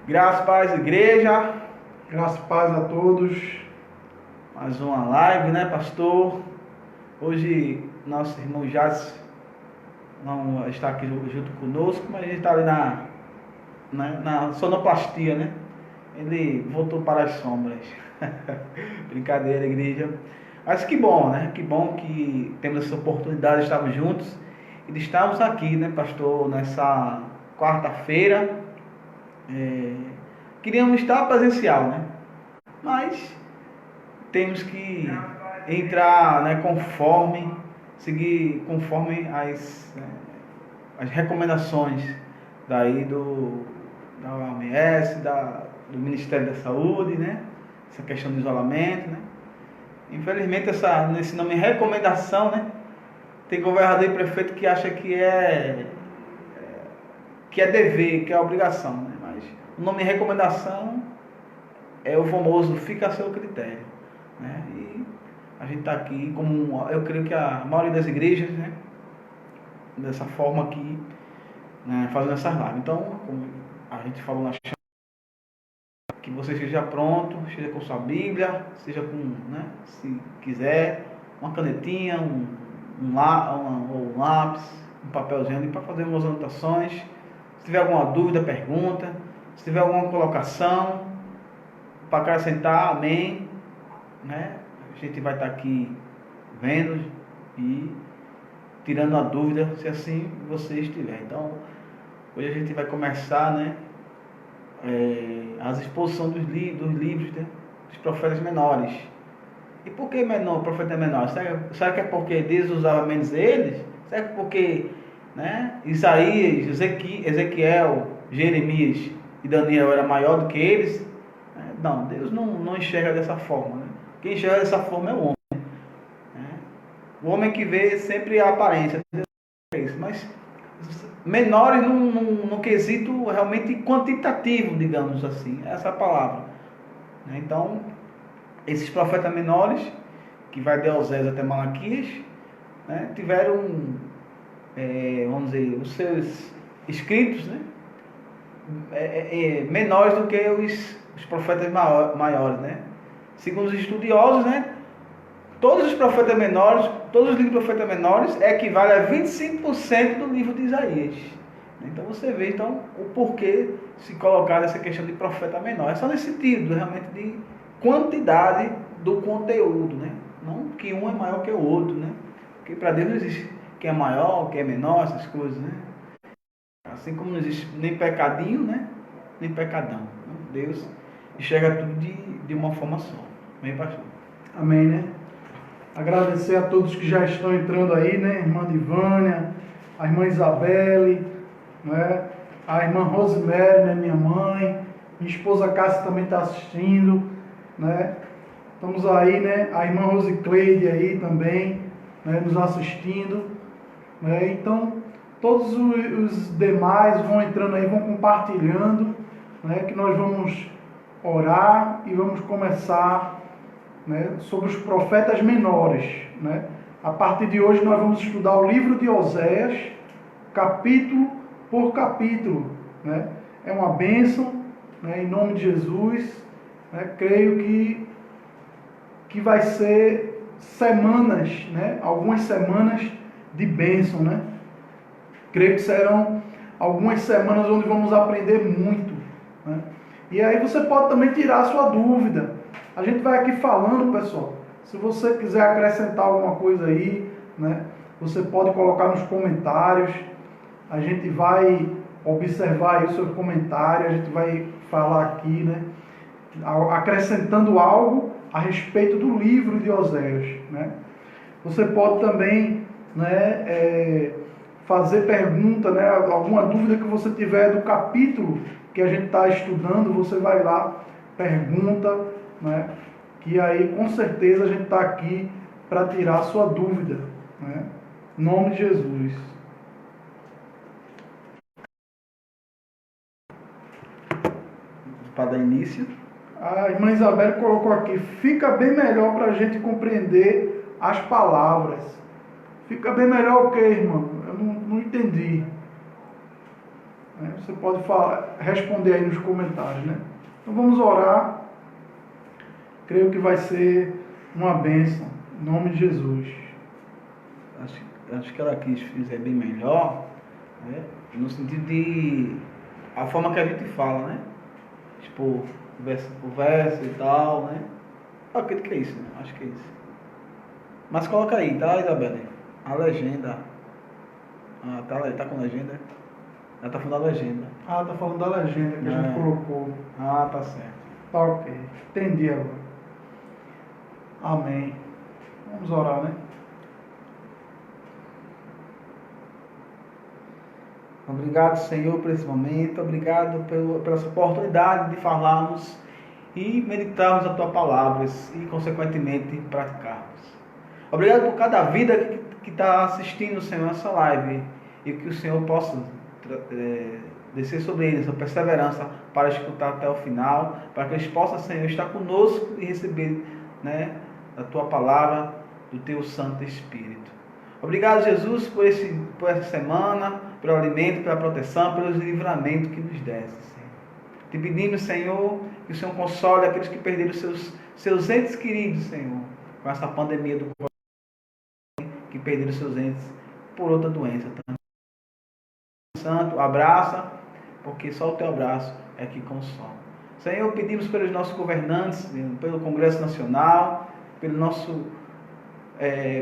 Graças e paz, igreja. Graças e paz a todos. Mais uma live, né, pastor? Hoje, nosso irmão Jades não está aqui junto conosco, mas a gente está ali na sonoplastia, né? Ele voltou para as sombras. Brincadeira, igreja. Mas que bom, né? Que bom que temos essa oportunidade de estarmos juntos e de estarmos aqui, né, pastor, nessa quarta-feira. Queríamos estar presencial, né? Mas temos que entrar, né, seguir conforme as recomendações daí da OMS, do Ministério da Saúde, né? Essa questão do isolamento, né? Infelizmente, nesse nome recomendação, né? Tem governador e prefeito que acha que é dever, que é obrigação, né? Mas o nome recomendação é o famoso fica a seu critério, né? E a gente está aqui, como eu creio que a maioria das igrejas, né? Dessa forma aqui, né? Fazendo essa live. Então, como a gente falou na chama, que você esteja pronto, esteja com sua Bíblia, seja com, né? Se quiser, uma canetinha, um lápis, um papelzinho para fazer umas anotações. Se tiver alguma dúvida, pergunta. Se tiver alguma colocação para acrescentar, amém, né? A gente vai estar aqui vendo e tirando a dúvida, se assim você estiver. Então, hoje a gente vai começar, né, as exposições dos livros, né, dos profetas menores. E por que profeta menor? Será que é porque Deus usava menos eles? Será que é porque, né, Isaías, Ezequiel, Jeremias e Daniel era maior do que eles? Não, Deus não enxerga dessa forma, né? Quem enxerga dessa forma é o homem, né? O homem que vê sempre a aparência, mas menores no quesito realmente quantitativo, digamos assim, essa é a palavra, né? Então, esses profetas menores, que vai de Osés até Malaquias, né, tiveram, vamos dizer, os seus escritos, né, menores do que os profetas maiores, né? Segundo os estudiosos, né, todos os profetas menores, todos os livros de profetas menores equivalem a 25% do livro de Isaías. Então você vê então o porquê se colocar essa questão de profeta menor. É só nesse sentido, realmente, de quantidade do conteúdo, né? Não que um é maior que o outro, né? Porque para Deus não existe quem é maior, quem é menor, essas coisas, né? Assim como não existe nem pecadinho, né? Nem pecadão. Deus enxerga tudo de uma forma só. Amém, pastor? Amém, né? Agradecer a todos que já estão entrando aí, né? Irmã Divânia, a irmã Isabelle, né? A irmã Rosemary, né? Minha mãe, minha esposa Cássia também está assistindo, né? Estamos aí, né? A irmã Rosicleide aí também, né? Nos assistindo, né? Então, todos os demais vão entrando aí, vão compartilhando, né? Que nós vamos orar e vamos começar, né, sobre os profetas menores, né? A partir de hoje nós vamos estudar o livro de Oséias, capítulo por capítulo, né? É uma bênção, né, em nome de Jesus, né? Creio que vai ser semanas, né? Algumas semanas de bênção, né? Creio que serão algumas semanas onde vamos aprender muito, né? E aí você pode também tirar a sua dúvida. A gente vai aqui falando, pessoal. Se você quiser acrescentar alguma coisa aí, né, você pode colocar nos comentários. A gente vai observar aí o seu comentário. A gente vai falar aqui, né, acrescentando algo a respeito do livro de Oséias, né? Você pode também, né, fazer pergunta, né, alguma dúvida que você tiver do capítulo que a gente está estudando, você vai lá, pergunta, né, que aí com certeza a gente está aqui para tirar a sua dúvida, né? Em nome de Jesus. Para dar início. A irmã Isabel colocou aqui, fica bem melhor para a gente compreender as palavras. Fica bem melhor o que, irmão? Eu não entendi. né? Você pode responder aí nos comentários, né? Então vamos orar. Creio que vai ser uma bênção. Em nome de Jesus. Acho que ela quis dizer bem melhor, né? No sentido de a forma que a gente fala, né? Tipo, verso por verso e tal, né? Eu acredito que é isso, né? Acho que é isso. Mas coloca aí, tá, Isabela? A legenda. Ah, tá com legenda? Ela tá falando da legenda. Ah, tá falando da legenda que a gente colocou. Ah, tá certo. Tá ok. Entendi agora. Amém. Vamos orar, né? Obrigado, Senhor, por esse momento. Obrigado pela essa oportunidade de falarmos e meditarmos a Tua palavra e, consequentemente, praticarmos. Obrigado por cada vida que está assistindo, Senhor, essa live e que o Senhor possa descer sobre eles a perseverança para escutar até o final, para que eles possam, Senhor, estar conosco e receber, né, a Tua palavra, do Teu Santo Espírito. Obrigado, Jesus, por essa semana, pelo alimento, pela proteção, pelo livramento que nos deste, Senhor. Te pedimos, Senhor, que o Senhor console aqueles que perderam seus entes queridos, Senhor, com essa pandemia do coronavírus, que perderam seus entes por outra doença. Santo, abraça, porque só o Teu abraço é que consola. Senhor, pedimos pelos nossos governantes, pelo Congresso Nacional, pelo nosso...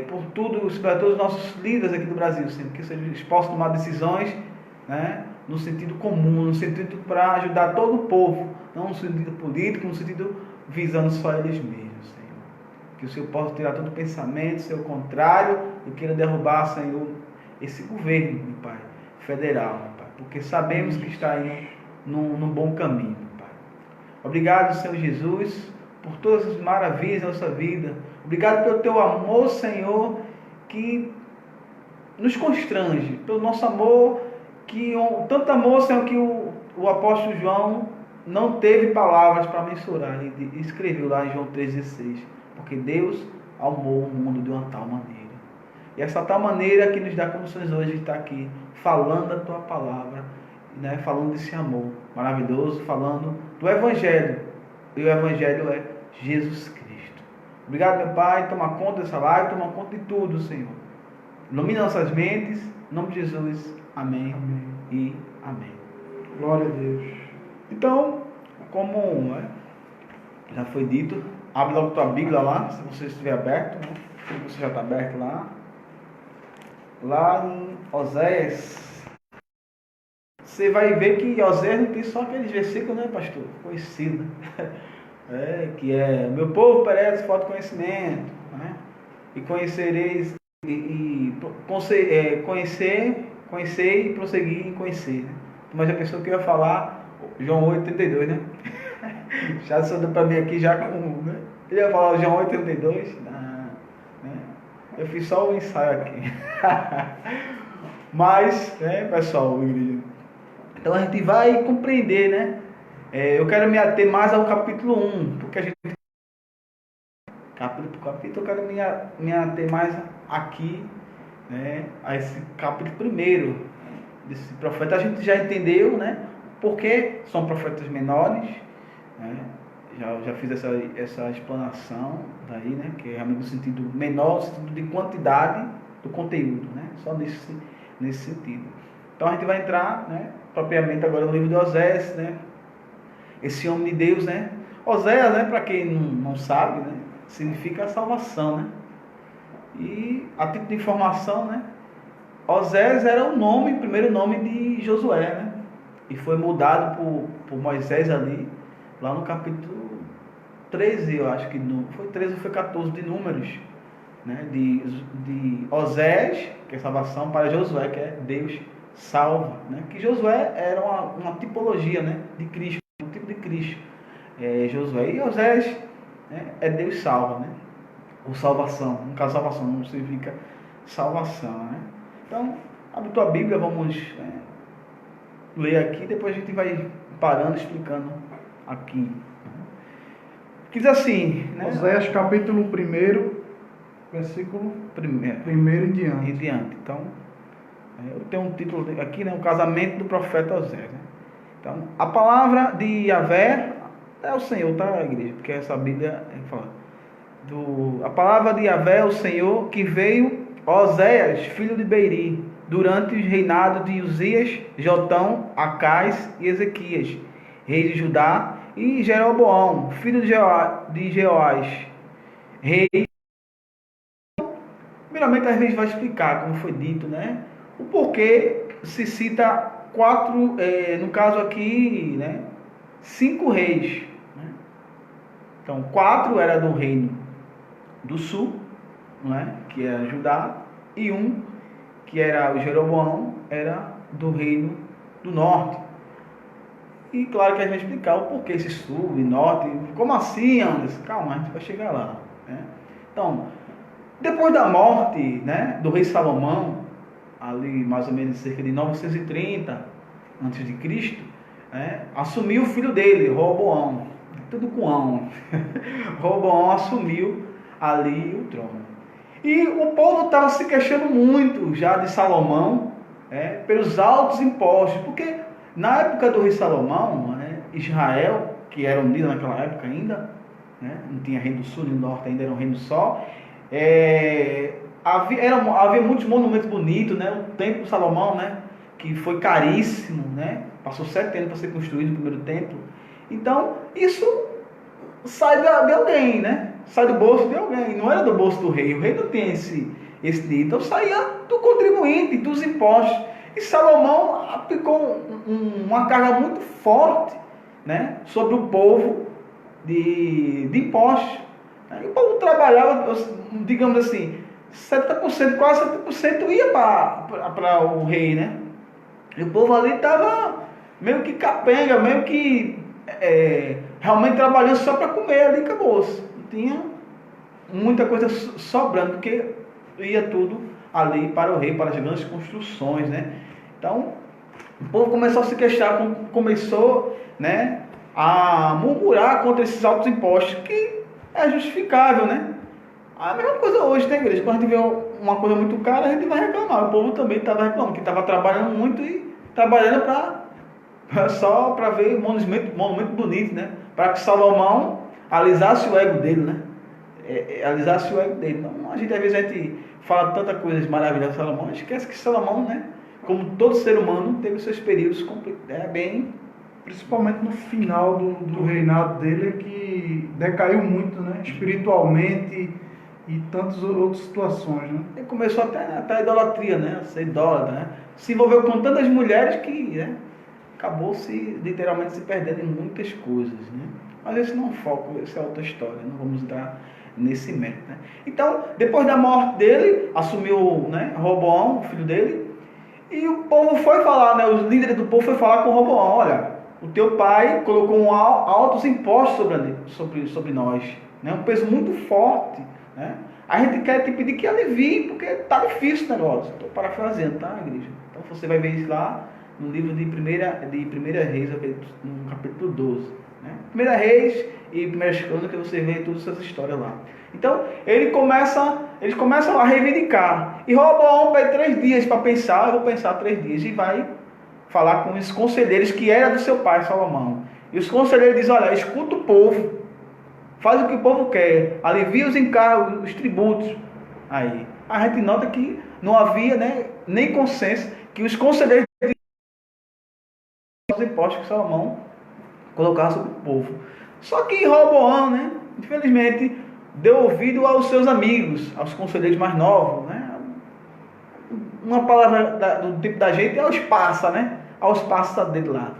por todos os nossos líderes aqui do Brasil, Senhor, que eles possam tomar decisões, né, no sentido comum, no sentido para ajudar todo o povo, não no sentido político, no sentido visando só eles mesmos, Senhor. Que o Senhor possa tirar todo pensamento, seu contrário, e queira derrubar, Senhor, esse governo, meu Pai, federal, meu Pai, porque sabemos que está indo num bom caminho, meu Pai. Obrigado, Senhor Jesus, por todas as maravilhas da nossa vida. Obrigado pelo Teu amor, Senhor, que nos constrange. Pelo nosso amor, tanto amor, Senhor, que o apóstolo João não teve palavras para mensurar. Ele escreveu lá em João 3,16. Porque Deus amou o mundo de uma tal maneira. E essa tal maneira que nos dá condições hoje de estar aqui, falando a Tua palavra, né, falando desse amor maravilhoso, falando do Evangelho. E o Evangelho é Jesus Cristo. Obrigado, meu Pai. Toma conta dessa live, toma conta de tudo, Senhor. Ilumina nossas mentes. Em nome de Jesus. Amém. Amém. E amém. Glória a Deus. Então, como, né, já foi dito, abre logo tua Bíblia lá, se você estiver aberto, né? Se você já está aberto lá. Lá em Oséias. Você vai ver que Oséias não tem só aqueles versículos, né, pastor? Conhecido. Que é: meu povo perece falta de conhecimento, né? E conhecereis conhecer e prosseguir em conhecer, né? Mas a pessoa que ia falar João 8,32, né? Já deu para mim aqui já com, né? Ele ia falar João 8,32, né? Eu fiz só o ensaio aqui. Mas, né, pessoal, então a gente vai compreender, né? Eu quero me ater mais ao capítulo 1, porque a gente... Capítulo por capítulo, eu quero me ater mais aqui, né, a esse capítulo primeiro desse profeta. A gente já entendeu, né, porque são profetas menores, né? Já fiz essa explanação daí, né, que é realmente no sentido menor, no sentido de quantidade do conteúdo, né, só nesse sentido. Então a gente vai entrar, né, propriamente agora no livro de Oséias, né, esse homem de Deus, né. Oséias, né, para quem não sabe, né, significa salvação, né. E a título de informação, né, Oséias era o primeiro nome de Josué, né, e foi mudado por Moisés ali, lá no capítulo 13, eu acho que foi 13 ou foi 14 de Números, né, de Oséias, que é salvação, para Josué, que é Deus salva, né, que Josué era uma tipologia, né, de Cristo, um tipo de Cristo, Josué, e Oséias, né, é Deus salva, né, ou salvação. No caso, salvação não significa salvação, né. Então, abre tua Bíblia, vamos ler aqui, depois a gente vai parando, explicando aqui. Diz assim, né? Oséias capítulo 1, versículo 1 em diante. Então, Eu tenho um título aqui, né? O casamento do profeta Osés. Né? Então, a palavra de Yahvé é o Senhor, tá, igreja? Porque essa Bíblia fala. A palavra de Yahvé é o Senhor que veio Oséias, filho de Beeri, durante os reinados de Uzias, Jotão, Acais e Ezequias, rei de Judá, e Jeroboão, filho de Jeoás, rei. Primeiramente, a gente vai explicar, como foi dito, né? O porquê se cita quatro, no caso aqui, né? 5 reis. Né? Então, 4 era do reino do sul, não é? Que era Judá, e um, que era o Jeroboão, era do reino do norte. E claro que a gente vai explicar o porquê esse sul e norte. Como assim, Anderson? Calma, a gente vai chegar lá. Né? Então, depois da morte, né, do rei Salomão, ali mais ou menos cerca de 930 a.C., né, assumiu o filho dele, Roboão. Tudo com ão. Roboão assumiu ali o trono. E o povo estava se queixando muito já de Salomão, pelos altos impostos, porque na época do rei Salomão, né, Israel, que era unido naquela época ainda, né, não tinha reino do sul nem do norte, ainda era um reino só, havia muitos monumentos bonitos, né, o templo de Salomão, né, que foi caríssimo, né, passou 7 anos para ser construído o primeiro templo. Então, isso sai de alguém, né? Sai do bolso de alguém, não era do bolso do rei. O rei não tem esse dinheiro, então saía do contribuinte, dos impostos. E Salomão aplicou uma carga muito forte, né, sobre o povo de impostos. E o povo trabalhava, digamos assim, 70%, quase 70% ia para o rei, né? E o povo ali estava meio que capenga, meio que realmente trabalhando só para comer ali, acabou-se. Não tinha muita coisa sobrando, porque ia tudo ali para o rei, para as grandes construções, né? Então, o povo começou a se queixar, começou, né, a murmurar contra esses altos impostos, que é justificável, né? A mesma coisa hoje, né, igreja? Quando a gente vê uma coisa muito cara, a gente vai reclamar. O povo também estava reclamando, que estava trabalhando muito e trabalhando só para ver monumento bonito, né? Para que Salomão alisasse o ego dele, né? Alisasse o ego dele. Então, às vezes a gente fala tanta coisa maravilhosa de Salomão, a gente esquece que Salomão, né, como todo ser humano, teve seus períodos bem... Principalmente no final do reinado dele, que decaiu muito, né, espiritualmente e tantas outras situações, né? Ele começou até a idolatria, né? A ser idólatra, né? Se envolveu com tantas mulheres que, né, acabou literalmente se perdendo em muitas coisas, né? Mas esse não é o foco, essa é outra história, não vamos entrar nesse mérito, né? Então, depois da morte dele, assumiu, né, Roboão, o filho dele, e o povo foi falar, né, os líderes do povo foi falar com Roboão: olha, o teu pai colocou altos impostos sobre nós, né? Um peso muito forte, né? A gente quer te pedir que alivie, porque está difícil o negócio. Estou parafraseando, tá, igreja? Então você vai ver isso lá no livro de Primeira Reis, no capítulo 12. Né? Primeira Reis e Primeiras Crônicas, você vê todas essas histórias lá. Então, eles começam a reivindicar. E Roboão pede 3 dias para pensar, eu vou pensar 3 dias, e vai falar com os conselheiros que era do seu pai, Salomão. E os conselheiros dizem: olha, escuta o povo, faz o que o povo quer, alivia os encargos, os tributos. Aí, a gente nota que não havia, né, nem consenso, que os conselheiros os impostos que Salomão colocava sobre o povo. Só que Roboão, né, infelizmente, deu ouvido aos seus amigos, aos conselheiros mais novos, né? Uma palavra do tipo da gente é aos passa, né? Aos passa dele lá.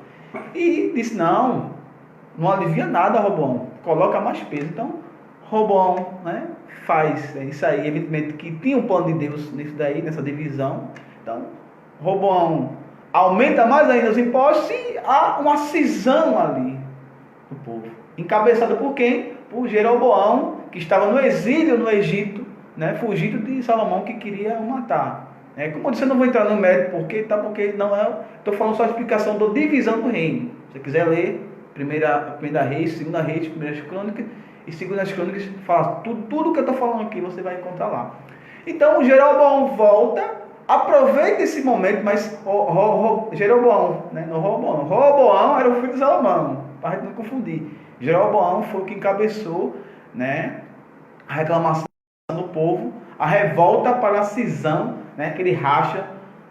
E disse: não alivia nada, Roboão, coloca mais peso. Então, Roboão, né, faz isso aí, evidentemente que tinha um plano de Deus nessa divisão. Então, Roboão aumenta mais ainda os impostos e há uma cisão ali do povo. Encabeçada por quem? Por Jeroboão, que estava no exílio no Egito, né, fugido de Salomão, que queria o matar. Como eu disse, eu não vou entrar no mérito porque não é. Estou falando só a explicação da divisão do reino. Se você quiser ler Primeira Reis, Segunda Reis, Primeiras Crônicas e Segundas Crônicas, fala tudo que eu estou falando aqui, você vai encontrar lá. Então, Jeroboão volta aproveita esse momento, mas Jeroboão, né? No Roboão era o filho de Salomão, para a gente não confundir. Jeroboão foi o que encabeçou, né, a reclamação do povo, a revolta para a cisão, né, aquele racha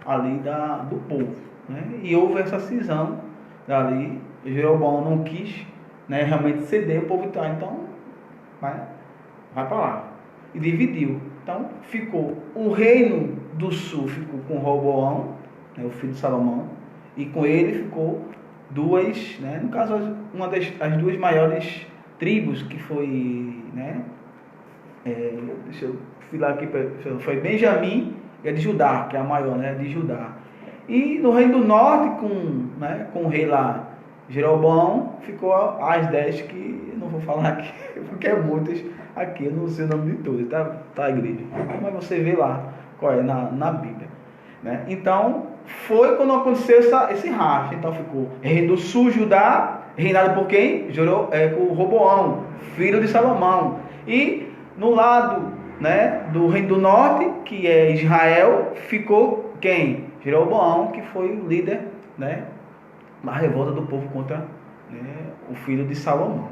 ali do povo, né? E houve essa cisão dali. Jeroboão não quis, né, realmente ceder, o povo então vai para lá e dividiu. Então ficou o reino do sul ficou com Roboão, né, o filho de Salomão, e com ele ficou duas, né, no caso as duas maiores tribos, que foi, né, deixa eu filar aqui, foi Benjamim e a de Judá, que é a maior, né, de Judá. E no reino do norte, com o rei lá, Jeroboão, ficou as 10 que eu não vou falar aqui, porque é muitas aqui, eu não sei o nome de todas, tá, igreja? Mas você vê lá qual é na Bíblia, né? Então, foi quando aconteceu esse racha. Então ficou rei do sul, Judá, reinado por quem? Com Roboão, filho de Salomão. E no lado, né, do reino do norte, que é Israel, ficou quem? Jeroboão, que foi o líder, né, na revolta do povo contra, né, o filho de Salomão.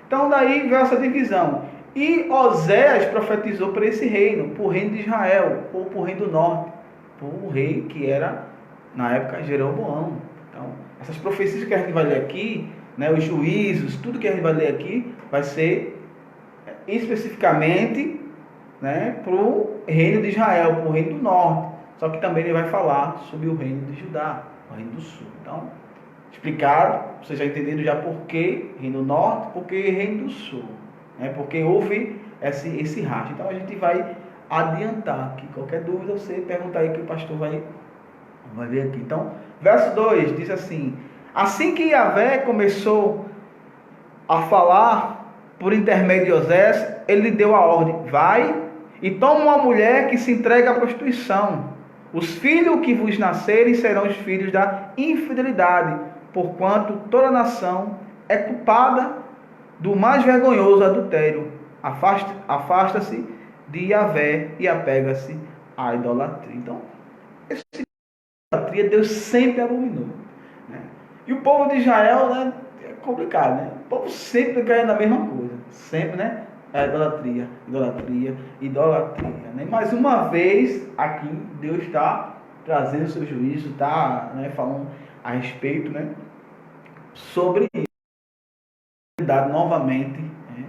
Então daí veio essa divisão. E Oséias profetizou para esse reino, para o reino de Israel, ou para o reino do norte, para o rei que era, na época, Jeroboão. Então, essas profecias que a gente vai ler aqui, né, os juízos, tudo que a gente vai ler aqui, vai ser especificamente, né, para o reino de Israel, para o reino do norte. Só que também ele vai falar sobre o reino de Judá, o reino do sul. Então, explicado, vocês já entenderam já por que reino do norte, por que reino do sul. Né, porque houve esse racha. Então, a gente vai adiantar aqui. Qualquer dúvida, você pergunta aí que o pastor vai ver aqui. Então, verso 2 diz assim: assim que Yahvé começou a falar por intermédio de Oséias, ele lhe deu a ordem: vai e toma uma mulher que se entrega à prostituição. Os filhos que vos nascerem serão os filhos da infidelidade, porquanto toda nação é culpada do mais vergonhoso adultério. Afasta-se de Yahvé e apega-se à idolatria. Então, essa idolatria Deus sempre abominou, né? E o povo de Israel, né, é complicado, né? O povo sempre cai na mesma coisa, sempre, né? É idolatria, né? Mais uma vez aqui Deus está trazendo o seu juízo, está, né, falando a respeito, né, sobre isso novamente, né?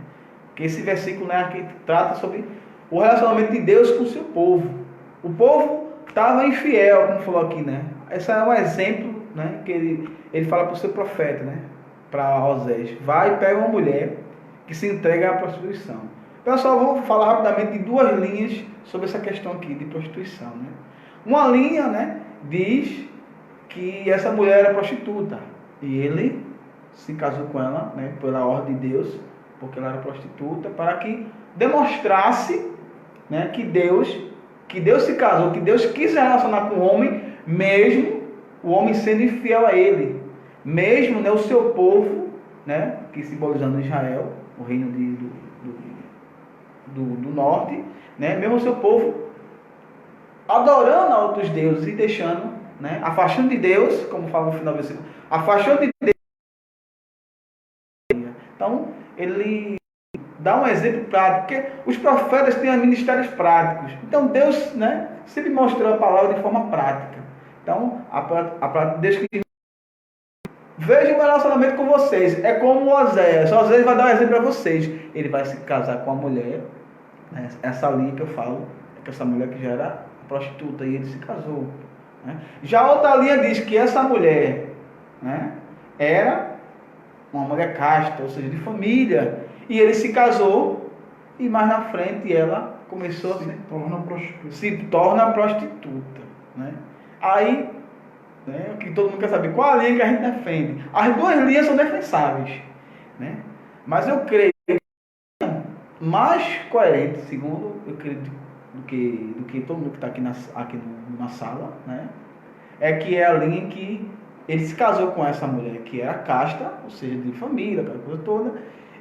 Que esse versículo, né, aqui trata sobre o relacionamento de Deus com o seu povo. O povo estava infiel, como falou aqui, né? Esse é um exemplo, né, que ele fala para o seu profeta, né, para Oséias: vai e pega uma mulher que se entrega à prostituição. Pessoal, vou falar rapidamente de duas linhas sobre essa questão aqui de prostituição, né? Uma linha, né, diz que essa mulher era prostituta e ele se casou com ela, né, pela ordem de Deus, porque ela era prostituta, para que demonstrasse, né, que Deus se casou, que Deus quis se relacionar com o homem, mesmo o homem sendo infiel a ele, mesmo, né, o seu povo, né, que simbolizando Israel, o reino do norte, né, mesmo o seu povo adorando a outros deuses e deixando, né, afastando de Deus, como fala no final do versículo, afastando de Deus. Então, ele dá um exemplo prático, porque os profetas têm ministérios práticos. Então, Deus, né, sempre mostrou a palavra de forma prática. Então, Deus que veja o meu relacionamento com vocês. É como Oséias. Oséias vai dar um exemplo para vocês. Ele vai se casar com a mulher, né, essa linha que eu falo, é que essa mulher que já era prostituta e ele se casou, né? Já outra linha diz que essa mulher, né, era uma mulher casta, ou seja, de família, e ele se casou e mais na frente ela começou a se torna prostituta, né? Aí, né, que todo mundo quer saber qual a linha que a gente defende. As duas linhas são defensáveis, né? Mas eu creio que a mais coerente, segundo eu acredito, do que todo mundo que está aqui na sala, né, é que é a linha em que ele se casou com essa mulher que era casta, ou seja, de família, aquela coisa toda,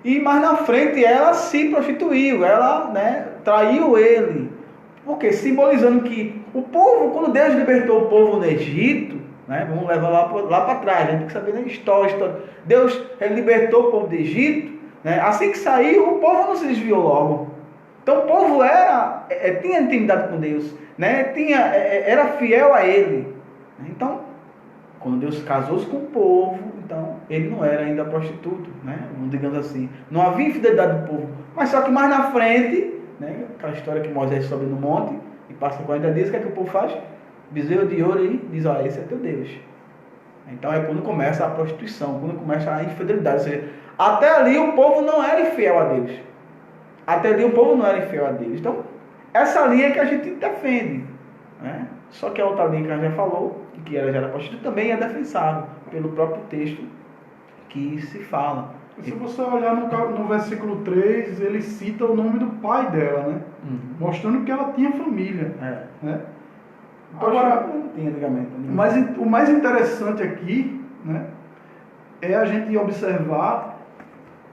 e mais na frente ela se prostituiu, ela, né, traiu ele, Porque simbolizando que o povo, quando Deus libertou o povo no Egito, né, vamos levar lá para trás, a gente tem que saber, né, história. Deus libertou o povo do Egito, né, assim que saiu, o povo não se desviou logo. Então o povo tinha intimidade com Deus, né, era fiel a Ele. Então, quando Deus casou-se com o povo, então ele não era ainda prostituto, né, digamos assim. Não havia infidelidade do povo. Mas só que mais na frente, né, aquela história que Moisés sobe no monte e passa 40 dias, o que é que o povo faz? Bezerro de ouro e diz, olha, esse é teu Deus. Então é quando começa a prostituição, quando começa a infidelidade. Ou seja, até ali o povo não era infiel a Deus. Até ali o povo não era infiel a Deus. Então, essa linha que a gente defende, né? Só que a outra linha que a gente já falou, que ela já era prostituta, também é defensável pelo próprio texto que se fala. Se você olhar no versículo 3, ele cita o nome do pai dela, né? Mostrando que ela tinha família. Né? Agora, não tinha ligamento. Mas o mais interessante aqui, né, é a gente observar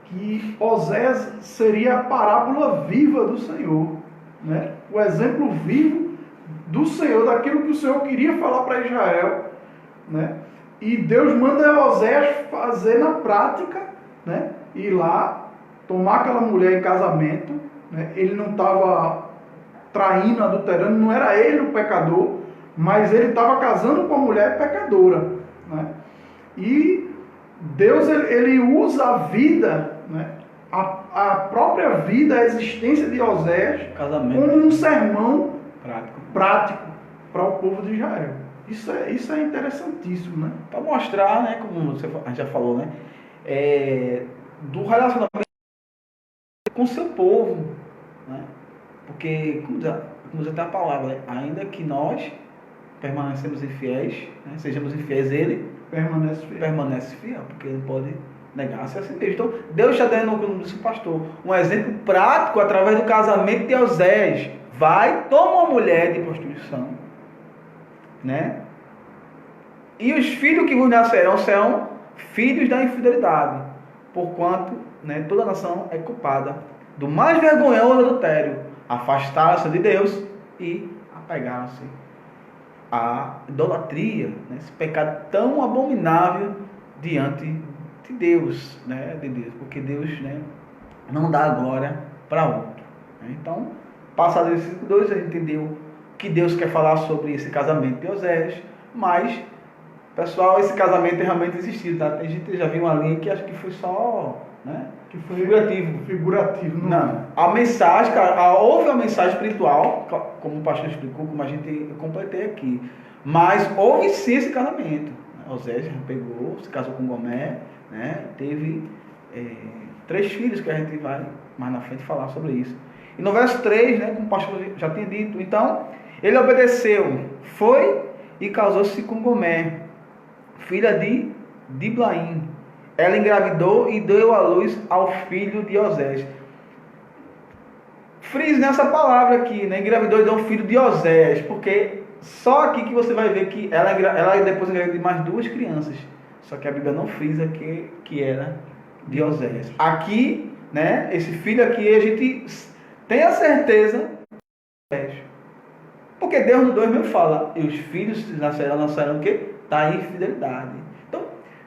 que Oséias seria a parábola viva do Senhor. Né? O exemplo vivo do Senhor, daquilo que o Senhor queria falar para Israel. Né? E Deus manda Oséias fazer na prática, né? Ir lá, tomar aquela mulher em casamento. Né? Ele não estava traindo, adulterando, não era ele o pecador, mas ele estava casando com a mulher pecadora. Né? E Deus ele usa a vida, né? A própria vida, a existência de Oséias, como um sermão prático para o povo de Israel. Isso é interessantíssimo, né? Para mostrar, né, como a gente já falou, né, do relacionamento com o seu povo, né? Porque, como já tem a palavra, né, ainda que nós permanecemos infiéis, né, sejamos infiéis, ele permanece fiel, porque ele pode negar-se a si mesmo. Então, Deus está dando, como disse o pastor, um exemplo prático através do casamento de Oséias. Vai, toma uma mulher de prostituição, né? E os filhos que vos nascerão serão filhos da infidelidade, porquanto, né, toda nação é culpada do mais vergonhoso adultério. Afastaram-se de Deus e apegaram-se à idolatria, né? Esse pecado tão abominável diante de Deus, né? Porque Deus, né, não dá glória para outro. Então, passado esse 2, a gente entendeu que Deus quer falar sobre esse casamento de Oséias, mas, pessoal, esse casamento realmente existiu, tá? A gente já viu uma linha que acho que foi só, né, que foi figurativo. Não. A mensagem, cara, houve uma mensagem espiritual, como o pastor explicou, como eu completei aqui, mas houve sim esse casamento. Oséias pegou, se casou com Gomé, né, teve 3 filhos, que a gente vai mais na frente falar sobre isso. E no verso 3, né, como o pastor já tinha dito, então, ele obedeceu, foi e casou-se com Gomé, filha de Diblaim. Ela engravidou e deu à luz ao filho de Oséias. Frise nessa palavra aqui, né, engravidou e deu um filho de Oséias, porque só aqui que você vai ver que ela depois engravidou de mais 2 crianças. Só que a Bíblia não frisa que era de Oséias. Aqui, né, esse filho aqui, a gente tem a certeza, porque Deus no 2 mesmo fala, e os filhos nascerão o quê? Da infidelidade. Então,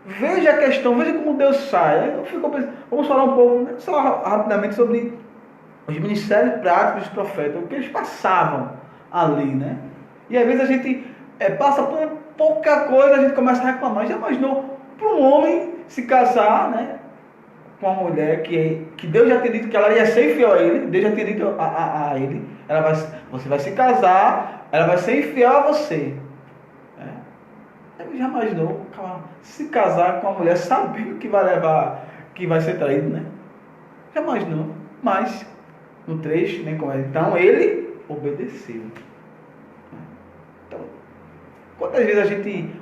veja a questão, veja como Deus sai. Eu fico pensando, vamos falar um pouco, né, só rapidamente sobre os ministérios práticos dos profetas, o que eles passavam ali, né? E às vezes a gente passa por pouca coisa, a gente começa a reclamar. Já imaginou para um homem se casar, né, com uma mulher que Deus já tinha dito que ela ia ser infiel a ele, Deus já tinha dito a ele, você vai se casar, ela vai ser infiel a você. Ele já imaginou se casar com uma mulher sabendo que vai levar, que vai ser traído, né? Já imaginou? Mas, no 3, né, então ele obedeceu. Então, quantas vezes a gente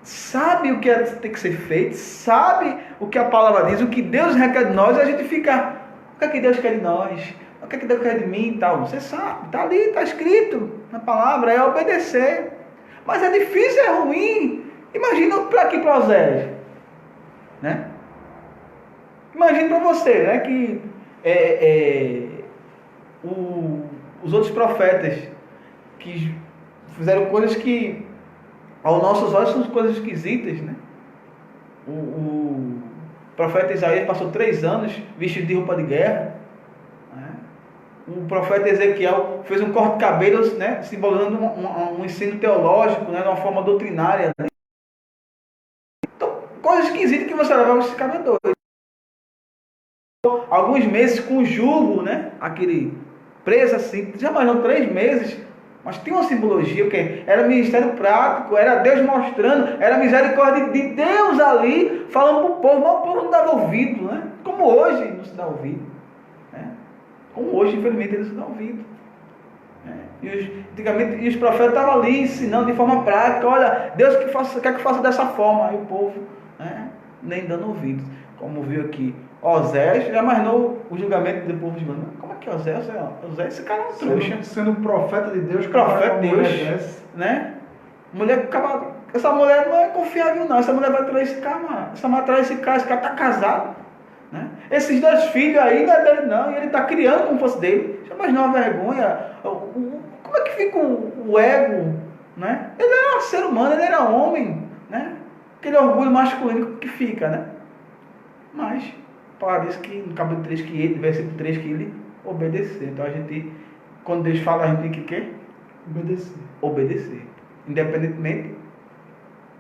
sabe o que tem que ser feito, sabe o que a palavra diz, o que Deus requer de nós, e a gente fica, o que é que Deus quer de nós? O que é que Deus quer de mim e tal? Você sabe, está ali, está escrito na palavra, é obedecer. Mas é difícil, é ruim. Imagina para aqui, para Oséias, né? Imagina para você, né, que os outros profetas que fizeram coisas que aos nossos olhos são coisas esquisitas, né? O profeta Isaías passou 3 anos vestido de roupa de guerra, né? O profeta Ezequiel fez um corte de cabelos, né? Simbolizando um ensino teológico, né? De uma forma doutrinária, né? Então, coisas esquisitas que você leva esse cara doido. Alguns meses com jugo, né? Aquele preso assim, já imaginou 3 meses, mas tem uma simbologia, porque era ministério prático, era Deus mostrando, era a misericórdia de Deus ali, falando para o povo, mas o povo não dava ouvido, né? Como hoje não se dá ouvido, né? Como hoje, infelizmente, eles não se dá ouvido. Né? Antigamente, os profetas estavam ali ensinando de forma prática, olha, Deus quer que faça dessa forma, aí o povo, né? Nem dando ouvido, como viu aqui. Osés, já imaginou o julgamento do povo de Mano? Como é que Osés? Osés, esse cara é um trouxa. Sendo um profeta de Deus, Profeta de Deus, né? Mulher, essa mulher não é confiável não, essa mulher vai trair esse cara, essa mulher trai esse cara tá casado, né? Esses 2 filhos aí não é dele não, e ele tá criando como fosse dele. Já imaginou a vergonha? Como é que fica o ego, né? Ele era ser humano, ele era homem, né? Aquele orgulho masculino que fica, né? Mas parece que no capítulo 3 que ele, versículo 3 que ele obedeceu. Então a gente, quando Deus fala, a gente tem que quê? Obedecer. Independentemente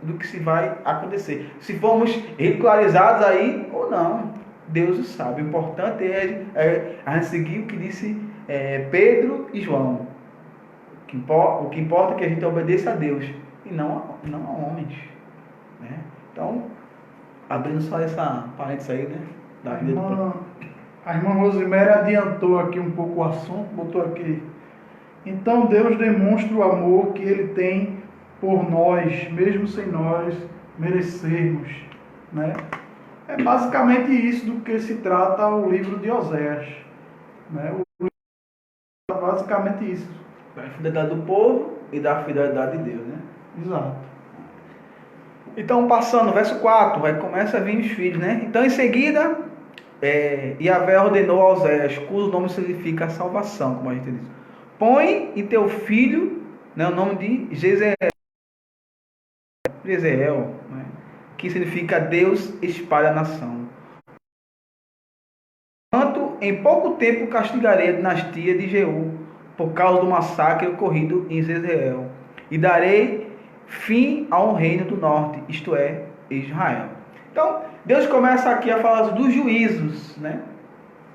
do que se vai acontecer. Se formos ridicularizados aí ou não, Deus o sabe. O importante é a gente seguir o que disse Pedro e João. O que importa é que a gente obedeça a Deus e não a homens. Né? Então, abrindo só essa parênteses aí, né? A irmã Rosemary adiantou aqui um pouco o assunto, botou aqui. Então Deus demonstra o amor que Ele tem por nós, mesmo sem nós merecermos, né? É basicamente isso do que se trata o livro de Oséias, né? O livro é basicamente isso. Da fidelidade do povo e da fidelidade de Deus, né? Exato. Então, passando, verso 4, começa a vir os filhos, né? Então, em seguida, Yahvé ordenou a Oséias, cujo nome significa salvação, como a gente diz. Põe em teu filho, né, o nome de Jezreel, né, que significa Deus espalha a nação. Portanto, em pouco tempo castigarei a dinastia de Jeú, por causa do massacre ocorrido em Jezreel, e darei fim ao reino do norte, isto é, Israel. Então, Deus começa aqui a falar dos juízos, né,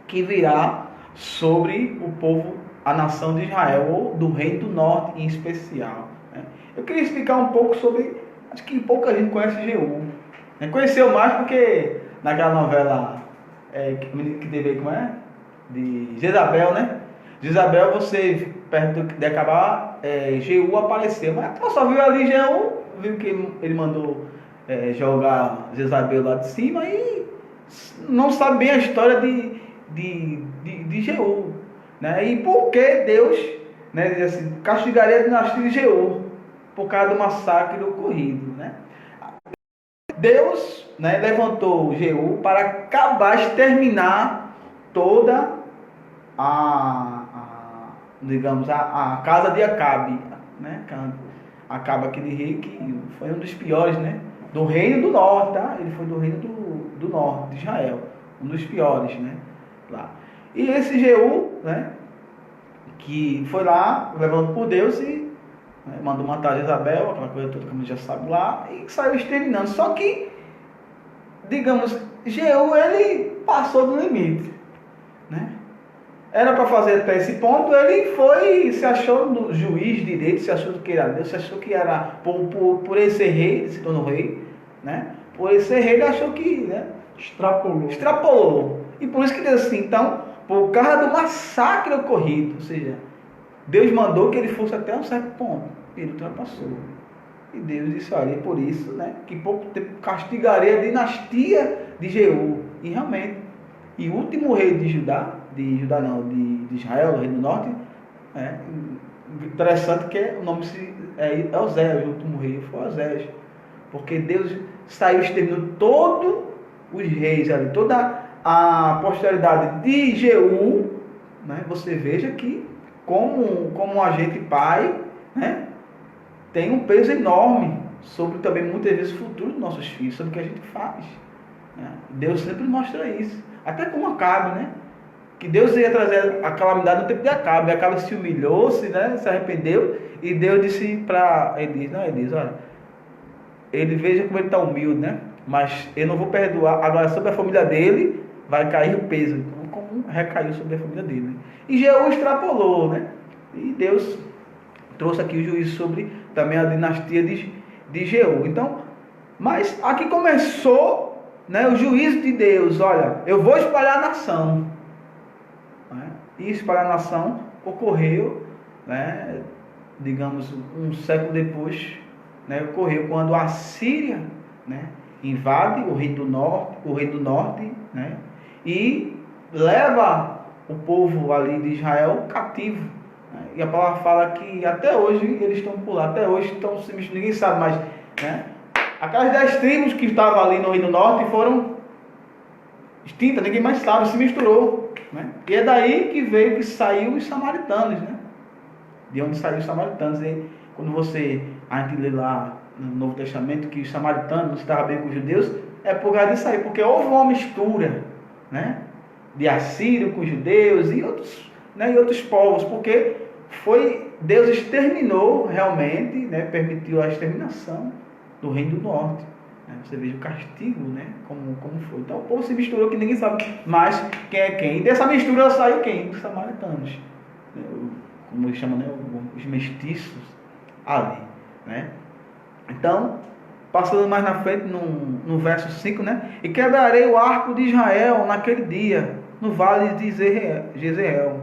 que virá sobre o povo, a nação de Israel, ou do reino do norte em especial. Né. Eu queria explicar um pouco sobre, acho que pouca gente conhece Jeú. Né. Conheceu mais porque naquela novela que teve, como é? De Jezabel, né? Jezabel, você, perto de acabar, Jeú apareceu. Mas tu só viu ali Jeú, viu que ele mandou jogar Jezabel lá de cima e não sabe bem a história de Jeú. Né? E por que Deus, né, diz assim, castigaria a dinastia de Jeú por causa do massacre ocorrido, né? Deus, né, levantou Jeú para acabar, exterminar toda a casa de Acabe, né? Acabe, aquele rei que foi um dos piores, né? Do reino do norte, tá? Ele foi do reino do norte, de Israel, um dos piores, né? Lá. E esse Jeú, né, que foi lá, levado por Deus e mandou matar Jezabel, aquela coisa toda que a gente já sabe lá, e saiu exterminando. Só que, digamos, Jeú, ele passou do limite, né? Era para fazer até esse ponto, ele foi, se achou no juiz de direito, se achou que era Deus, se achou que era, por ele ser rei, ele se tornou rei, né? Por ele ser rei, ele achou que, né? Extrapolou. E por isso que Deus assim, então, por causa do massacre ocorrido, ou seja, Deus mandou que ele fosse até um certo ponto, ele ultrapassou. E Deus disse, olha, por isso, né, que pouco tempo castigarei a dinastia de Jeú. E realmente, e o último rei de Israel, o rei do norte, interessante que o nome é Oséias, o último rei foi Oséias. Porque Deus saiu exterminando todos os reis ali, toda a posteridade de Jeú, né? Você veja que como um agente pai, né, tem um peso enorme sobre também muitas vezes o futuro dos nossos filhos, sobre o que a gente faz. Né? Deus sempre mostra isso. Até como Acabe, né? Que Deus ia trazer a calamidade no tempo de Acabe. Acabe se humilhou, se arrependeu, e Deus disse para Elias, olha, ele veja como ele está humilde, né? Mas eu não vou perdoar. Agora sobre a família dele vai cair o peso, como recaiu sobre a família dele. Né? E Jeú extrapolou, né? E Deus trouxe aqui o juízo sobre também a dinastia de Jeú. Então, mas aqui começou, né, o juízo de Deus. Olha, eu vou espalhar a nação. Né? E espalhar a nação ocorreu, né, digamos, um século depois, né, ocorreu quando a Síria, né, invade o reino do norte, né, e leva o povo ali de Israel cativo. Né? E a palavra fala que até hoje eles estão por lá, até hoje estão se misturando, ninguém sabe mais. Né? Aquelas 10 tribos que estavam ali no reino do norte foram extintas, ninguém mais sabe, se misturou. Né? E é daí que veio, que saiu os samaritanos, né? De onde saiu os samaritanos. E quando a gente lê lá no Novo Testamento que os samaritanos não estavam bem com os judeus, é por causa disso aí, porque houve uma mistura, né, de assírio com os judeus e outros, né, e outros povos, porque Deus exterminou realmente, né, permitiu a exterminação do reino do norte. Né? Você veja o castigo, né, como foi. Então o povo se misturou que ninguém sabe mais quem é quem. E dessa mistura saiu quem? Os samaritanos. Como eles chamam, né, os mestiços ali. Né? Então, passando mais na frente, no verso 5, né? E quebrarei o arco de Israel naquele dia, no vale de Jezreel.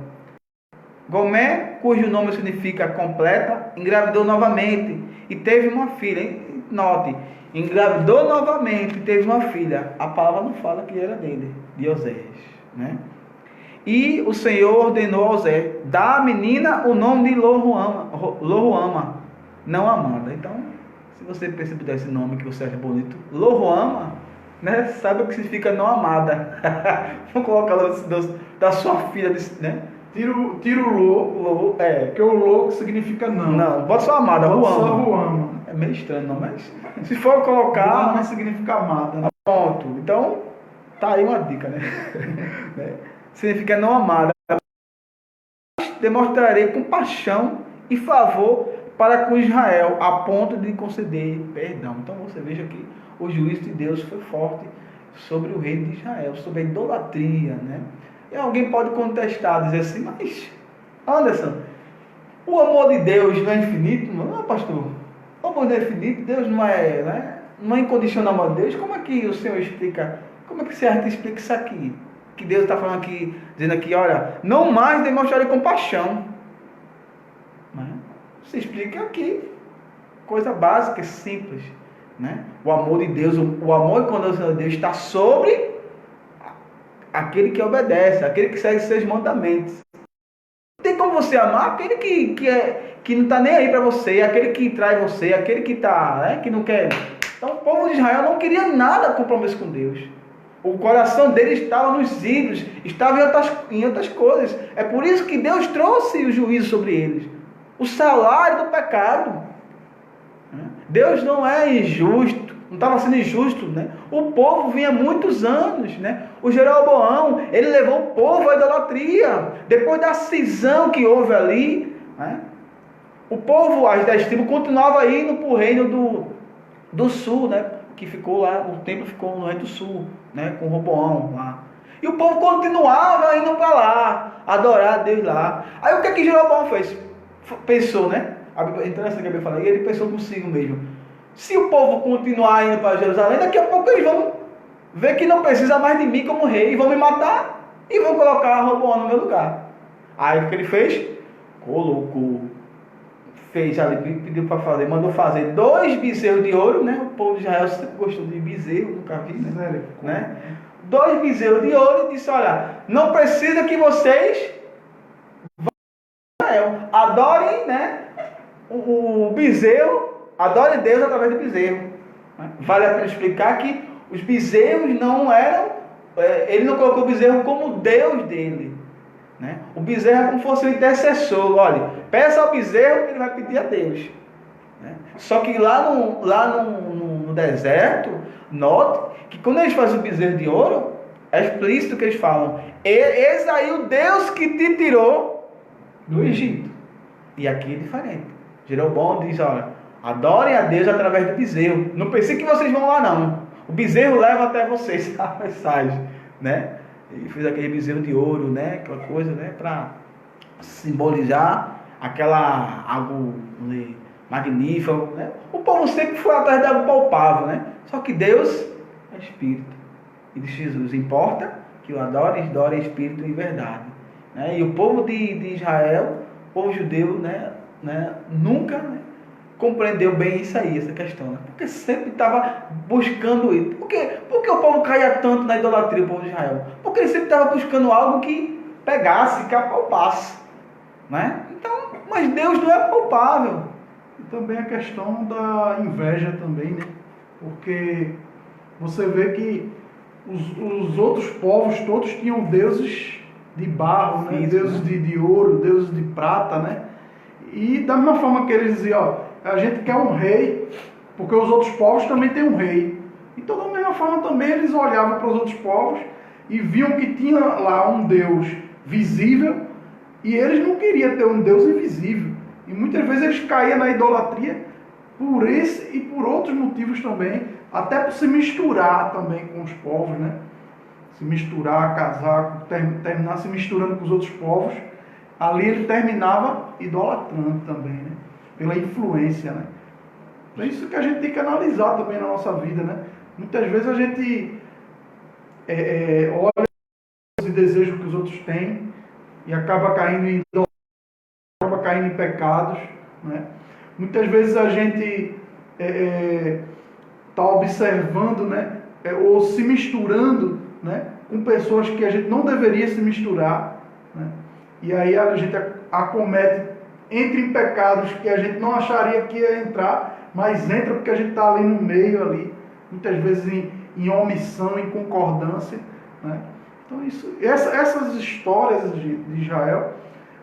Gomé, cujo nome significa completa, engravidou novamente e teve uma filha. Hein? Note, engravidou novamente e teve uma filha. A palavra não fala que era dele, de Osés, né? E o Senhor ordenou a Osés, dá à menina o nome de Loruama, não Amada. Então, se você perceber esse nome que você acha bonito, Loruama, né, sabe o que significa não amada. Vamos colocar o nome da sua filha, né? Tira o Lo, que o Lo significa não. Não, bota só amada, bota só Ruama. É meio estranho, não, mas se for colocar... Ruama significa amada. Né? Pronto, então tá aí uma dica, né? Significa não amada. Demonstrarei compaixão e favor para com Israel, a ponto de conceder perdão. Então você veja que o juízo de Deus foi forte sobre o reino de Israel, sobre a idolatria, né? E alguém pode contestar, dizer assim, mas Anderson, o amor de Deus não é infinito? Não, pastor. O amor não é infinito, Deus não é, né? Não é incondicional amor de Deus. Como é que o Senhor explica? Como é que você explica isso aqui? Que Deus está falando aqui, dizendo aqui, olha, não mais demonstrarei compaixão. Né? Você explica aqui, coisa básica, simples. Né? O amor de Deus, o amor e condenação de Deus está sobre aquele que obedece, aquele que segue seus mandamentos. Não tem como você amar aquele que não está nem aí para você, aquele que trai você, aquele que está, né, que não quer. Então o povo de Israel não queria nada compromisso com Deus. O coração deles estava nos ídolos, estava em outras coisas. É por isso que Deus trouxe o juízo sobre eles. O salário do pecado. Deus não é injusto, não estava sendo injusto, né? O povo vinha há muitos anos, né? O Jeroboão, ele levou o povo à idolatria. Depois da cisão que houve ali, né? O povo, as 10 tribos, continuava indo para o reino do sul, né? Que ficou lá, o templo ficou no reino do sul, né? Com Roboão lá. E o povo continuava indo para lá, adorar a Deus lá. Aí o que é que Jeroboão fez? Pensou, né? Interessante que a Bíblia fala, e ele pensou consigo mesmo. Se o povo continuar indo para Jerusalém, daqui a pouco eles vão ver que não precisa mais de mim como rei, e vão me matar, e vão colocar Roboão no meu lugar. Aí o que ele fez? Fez ali, pediu para fazer, mandou fazer 2 bezerros de ouro, né? O povo de Israel sempre gostou de bezerro, nunca vi, né? 2 bezerros de ouro, e disse, olha, não precisa que vocês vão a Israel, adorem, né? O bezerro, adore Deus através do bezerro. Vale a pena explicar que os bezerros não eram, ele não colocou o bezerro como Deus dele. né? O bezerro é como se fosse um intercessor. Olha, peça ao bezerro que ele vai pedir a Deus, né? Só que no deserto, note que quando eles fazem o bezerro de ouro, é explícito que eles falam: eis aí o Deus que te tirou do Egito. E aqui é diferente. Jeroboão diz: olha, adorem a Deus através do bezerro. Não pensei que vocês vão lá, não. O bezerro leva até vocês a mensagem, né? E fez aquele bezerro de ouro, né? Aquela coisa, né? Para simbolizar algo magnífico, né? O povo sempre foi atrás de algo palpável, né? Só que Deus é espírito. E disse Jesus: importa que o adore em espírito e verdade, né? E o povo de Israel, o povo judeu, né? Nunca, né, compreendeu bem isso aí, essa questão, né? Porque sempre estava buscando isso. Por que o povo caía tanto na idolatria, o povo de Israel? Porque ele sempre estava buscando algo que pegasse, que apalpasse, né? Então, mas Deus não é palpável. E também a questão da inveja também, né? Porque você vê que os outros povos todos tinham deuses de barro, né? Físico, Deuses de ouro, deuses de prata, né? E da mesma forma que eles diziam, ó, a gente quer um rei, porque os outros povos também têm um rei. Então, da mesma forma também eles olhavam para os outros povos e viam que tinha lá um Deus visível e eles não queriam ter um Deus invisível. E muitas vezes eles caíam na idolatria por esse e por outros motivos também, até por se misturar também com os povos, né? Se misturar, casar, terminar se misturando com os outros povos. Ali ele terminava idolatrando também, né? Pela influência, né? É isso que a gente tem que analisar também na nossa vida, né? Muitas vezes a gente olha os desejos que os outros têm e acaba caindo em idolatria, acaba caindo em pecados, né? Muitas vezes a gente está observando, né? Ou se misturando, né? Com pessoas que a gente não deveria se misturar, né? E aí a gente acomete, entra em pecados que a gente não acharia que ia entrar, mas entra porque a gente está ali no meio, ali, muitas vezes em omissão, em concordância, né? Então essas histórias de Israel,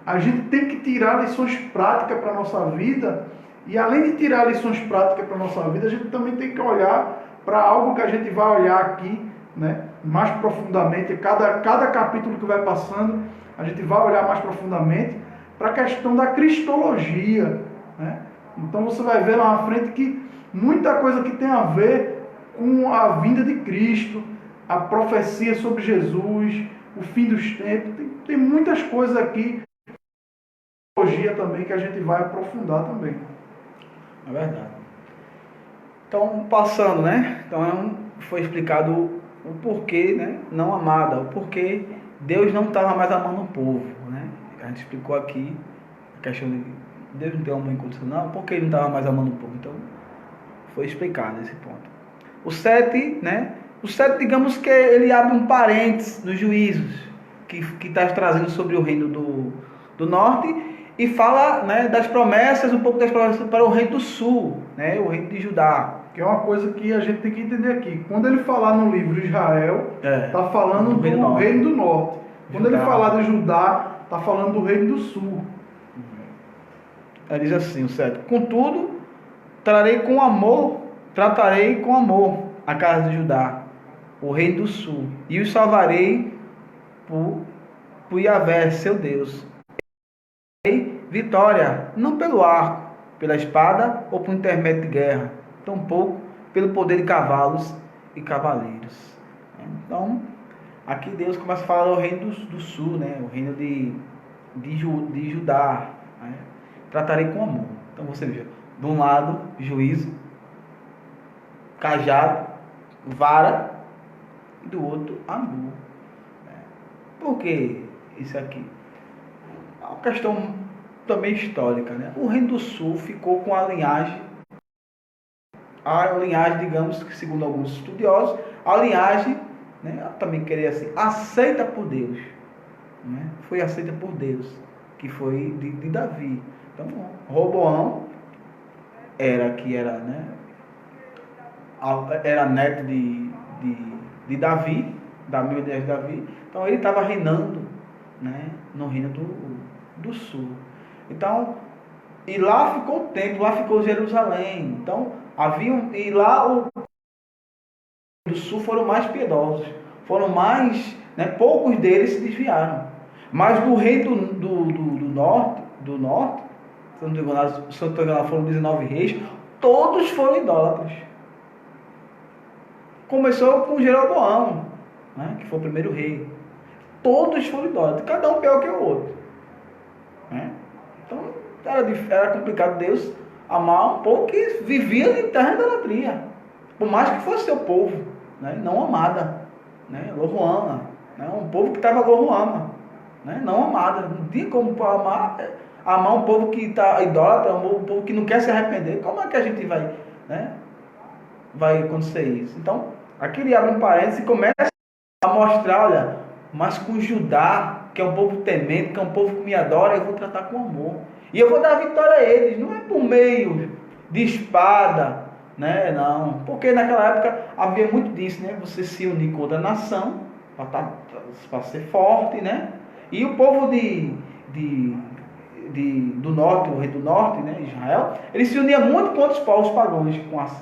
a gente tem que tirar lições práticas para a nossa vida, e além de tirar lições práticas para a nossa vida, a gente também tem que olhar para algo que a gente vai olhar aqui, né, mais profundamente. Cada capítulo que vai passando, a gente vai olhar mais profundamente para a questão da cristologia, né? Então você vai ver lá na frente que muita coisa que tem a ver com a vinda de Cristo, a profecia sobre Jesus, o fim dos tempos, tem muitas coisas aqui, cristologia também, que a gente vai aprofundar também. É verdade. Então, passando, né? Então, foi explicado o porquê, né? Não amada, o porquê Deus não estava mais amando o povo, né? A gente explicou aqui a questão de Deus não tem amor incondicional, por que ele não estava mais amando o povo? Então, foi explicado esse ponto. O 7, né? O 7, digamos que ele abre um parênteses nos juízos que está trazendo sobre o reino do norte e fala, né, das promessas, um pouco das promessas para o reino do sul, né? O reino de Judá. Que é uma coisa que a gente tem que entender aqui. Quando ele falar no livro Israel, está falando do reino do norte. Quando Judá. Ele falar de Judá, está falando do reino do sul. Ele diz assim, o 7. Contudo, tratarei com amor a casa de Judá, o reino do sul, e os salvarei por Yahvé, seu Deus. Vitória, não pelo arco, pela espada ou por intermédio de guerra, tampouco pelo poder de cavalos e cavaleiros. Então, aqui Deus começa a falar do reino do sul, né? O reino de Judá, né? Tratarei com amor. Então você veja, de um lado, juízo, cajado, vara, e do outro, amor. Por que isso aqui? É uma questão também histórica, né? O reino do sul ficou com a linhagem, digamos, que segundo alguns estudiosos, a linhagem, né, também queria assim, aceita por Deus, né? Foi aceita por Deus, que foi de Davi. Então, Roboão era neto de Davi, da família de Davi. Então ele estava reinando, né, no reino do sul. Então, e lá ficou o templo, lá ficou Jerusalém. Então, e lá o do sul foram mais piedosos, foram mais, né, poucos deles se desviaram. Mas do reino do norte, se eu não estou enganado, foram 19 reis, todos foram idólatras. Começou com Jeroboão, né, que foi o primeiro rei. Todos foram idólatras, cada um pior que o outro. Né? Então, era complicado Deus amar um povo que vivia em terra de idolatria. Por mais que fosse seu povo, né? Não amada, né? Lohuama, né? Um povo que estava Lohuama, né? Não amada. Não tinha como amar um povo que está idólatra, um povo que não quer se arrepender. Como é que a gente vai, né? Vai acontecer isso? Então, aqui ele abre um parênteses e começa a mostrar, olha, mas com Judá, que é um povo temente, que é um povo que me adora, eu vou tratar com amor. E eu vou dar vitória a eles, não é por meio de espada, né? Não. Porque naquela época havia muito disso, né? Você se unir com outra nação, para ser forte, né? E o povo do norte, o rei do norte, né? Israel, ele se unia muito com outros povos pagãos,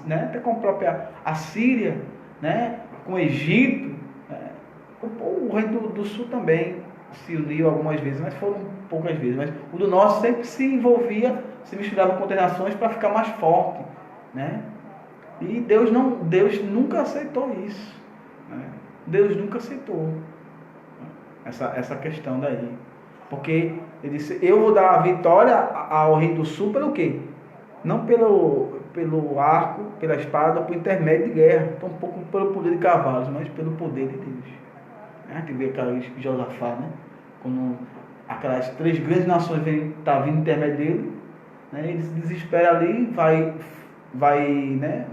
né? Até com a própria Assíria, né? Com o Egito. O rei do sul também se uniu algumas vezes, mas foram poucas vezes. Mas o do norte sempre se envolvia, se misturava com outras nações para ficar mais forte, né? E Deus nunca aceitou isso, né? Deus nunca aceitou essa questão daí. Porque ele disse, eu vou dar a vitória ao rei do sul pelo quê? Não pelo arco, pela espada, por intermédio de guerra, então um pouco pelo poder de cavalos, mas pelo poder de Deus. A gente vê aquelas Josafá, né? Quando aquelas 3 grandes nações tá vindo intermédio dele, né? Ele se desespera ali, vai, né?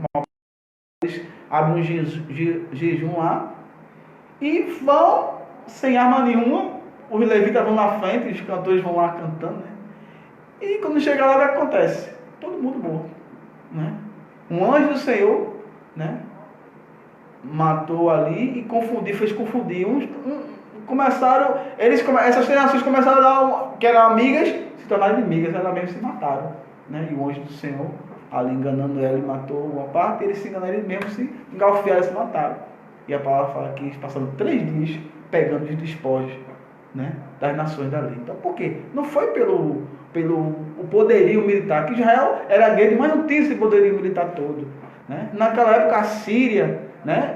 Eles abrem um jejum lá e vão sem arma nenhuma. Os levitas vão na frente, os cantores vão lá cantando, né? E quando chega lá, o que acontece? Todo mundo morto, né? Um anjo do Senhor, né? Matou ali e fez confundir. Essas 3 nações começaram a dar, que eram amigas, se tornaram inimigas, elas mesmo se mataram, né? E o anjo do Senhor, ali enganando ela, matou uma parte, e eles se enganaram, eles mesmos se engalfiaram e se mataram. E a palavra fala que eles passaram 3 dias pegando os despojos, né, das nações dali. Então, por quê? Não foi pelo o poderio militar, que Israel era grande, mas não tinha esse poderio militar todo, né? Naquela época a Síria, né,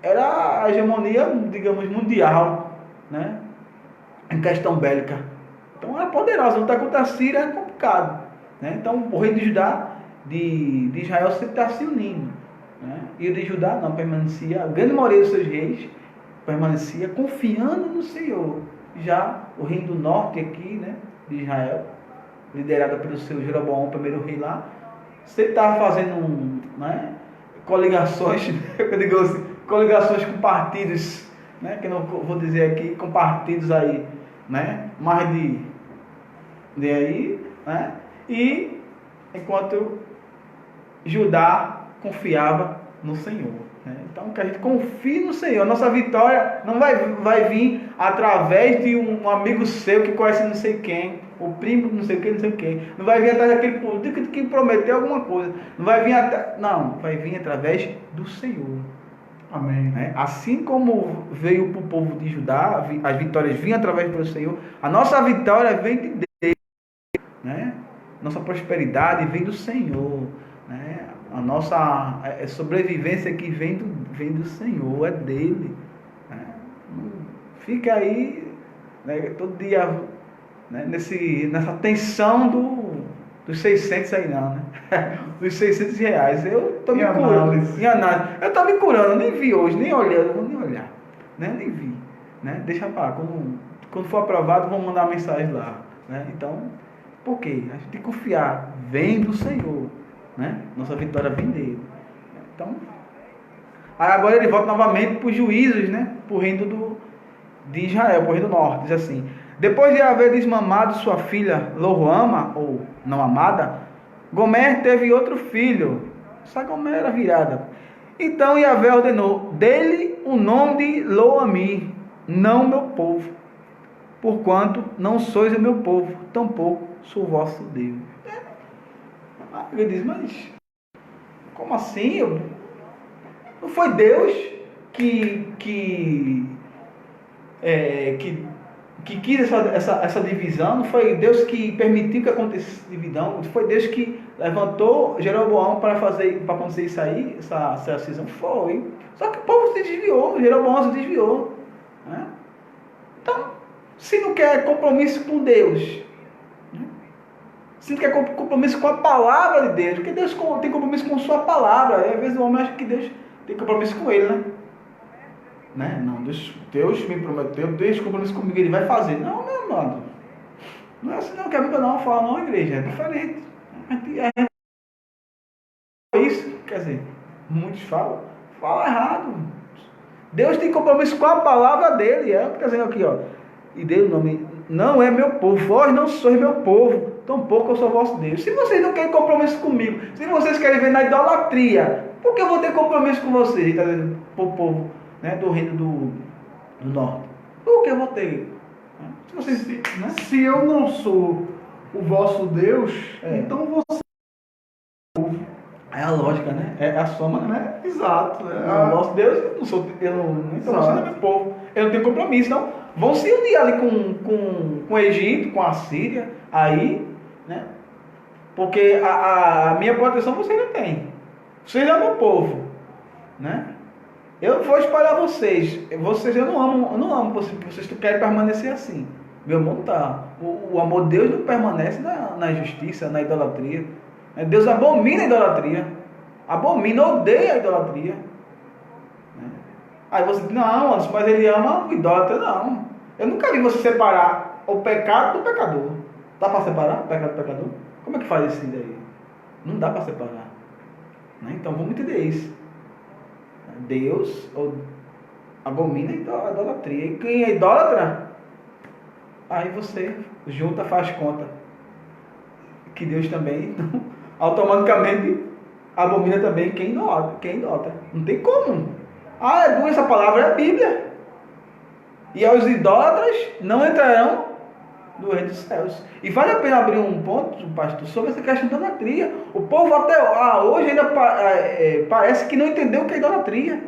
era a hegemonia, digamos, mundial, né, em questão bélica. Então era poderosa, lutar contra a Síria é complicado, né? Então o rei de Judá, de Israel, sempre está se unindo, né? E o de Judá não, permanecia, a grande maioria dos seus reis permanecia confiando no Senhor. Já o reino do norte aqui, né, de Israel, liderado pelo seu Jeroboão, o primeiro rei lá, você estava fazendo né, coligações, eu digo assim, coligações com partidos, né, que eu não vou dizer aqui, com partidos aí, né, mais de aí, né, e enquanto Judá confiava no Senhor. Então, que a gente confie no Senhor. Nossa vitória não vai vir através de um amigo seu que conhece não sei quem, o primo não sei quem, não sei quem. Não vai vir atrás daquele político que prometeu alguma coisa. Não, vai vir através do Senhor. Amém. Assim como veio para o povo de Judá, as vitórias vinham através do Senhor, a nossa vitória vem de Deus, né? Nossa prosperidade vem do Senhor, né? A nossa sobrevivência aqui vem do Senhor, é dele, né? Fica aí, né, todo dia, né, nessa tensão dos 600 aí não, né? Dos 600 reais. Eu estou me curando. Em análise. Eu estou me curando, eu nem vi hoje, nem olhando, vou nem olhar, né? Nem vi, né? Deixa para lá, quando for aprovado, vamos mandar uma mensagem lá, né? Então, por quê? A gente tem que confiar, vem do Senhor, né? Nossa vitória vem dele. Então, aí agora ele volta novamente para os juízos, né? Para o reino de Israel, para o reino do norte. Diz assim: depois de haver desmamado sua filha Lohuama, ou não amada, Gomer teve outro filho. Essa Gomer era virada. Então Yahvé ordenou: dele o nome de Lo-Ami, não meu povo. porquanto não sois o meu povo, tampouco sou vosso Deus. Ele diz, mas como assim? Não foi Deus que quis essa divisão, não foi Deus que permitiu que acontecesse essa divisão, foi Deus que levantou Jeroboão para acontecer isso aí, essa cisão, foi. Só que o povo se desviou, Jeroboão se desviou. Né? Então, se não quer compromisso com Deus, né? Se não quer compromisso com a palavra de Deus, porque Deus tem compromisso com sua palavra, e às vezes o homem acha que Deus tem compromisso com ele, né? Não, Deus me prometeu, Deus compromisso comigo, Ele vai fazer. Não, meu amado. Não é assim não, que a Bíblia não fala, não, igreja, é diferente. Isso, quer dizer, muitos falam errado. Deus tem compromisso com a palavra dele, é o que está dizendo aqui, ó. E Deus não é meu povo, vós não sois meu povo, tampouco eu sou vosso Deus. Se vocês não querem compromisso comigo, se vocês querem ver na idolatria, por que eu vou ter compromisso com vocês? Está dizendo para o povo, né, do reino do norte. Por que eu vou ter? Se eu não sou o vosso Deus, então você é o povo. É a lógica, né? É a soma, né? Exato. O nosso Deus, então você não é meu povo. Eu não tenho compromisso, não. Vão se unir ali com o Egito, com a Síria, aí, né? Porque a minha proteção vocês não têm. Vocês não é meu povo, né? Eu vou espalhar vocês. Eu não amo vocês, porque vocês querem permanecer assim. Meu amor não tá. O amor de Deus não permanece na injustiça, na idolatria. Deus abomina a idolatria. Abomina, odeia a idolatria. Aí você diz, não, mas ele ama o idólatra. Não. Eu nunca vi você separar o pecado do pecador. Dá para separar o pecado do pecador? Como é que faz isso daí? Não dá para separar. Então vamos entender isso. Deus abomina a idolatria. E quem é idólatra, aí você junta, faz conta. Que Deus também, então, automaticamente, abomina também quem idolatra. Não tem como. Essa palavra é a Bíblia. E os idólatras não entrarão no reino dos céus. E vale a pena abrir um ponto, pastor, sobre essa questão da idolatria. O povo até hoje ainda parece que não entendeu o que é idolatria.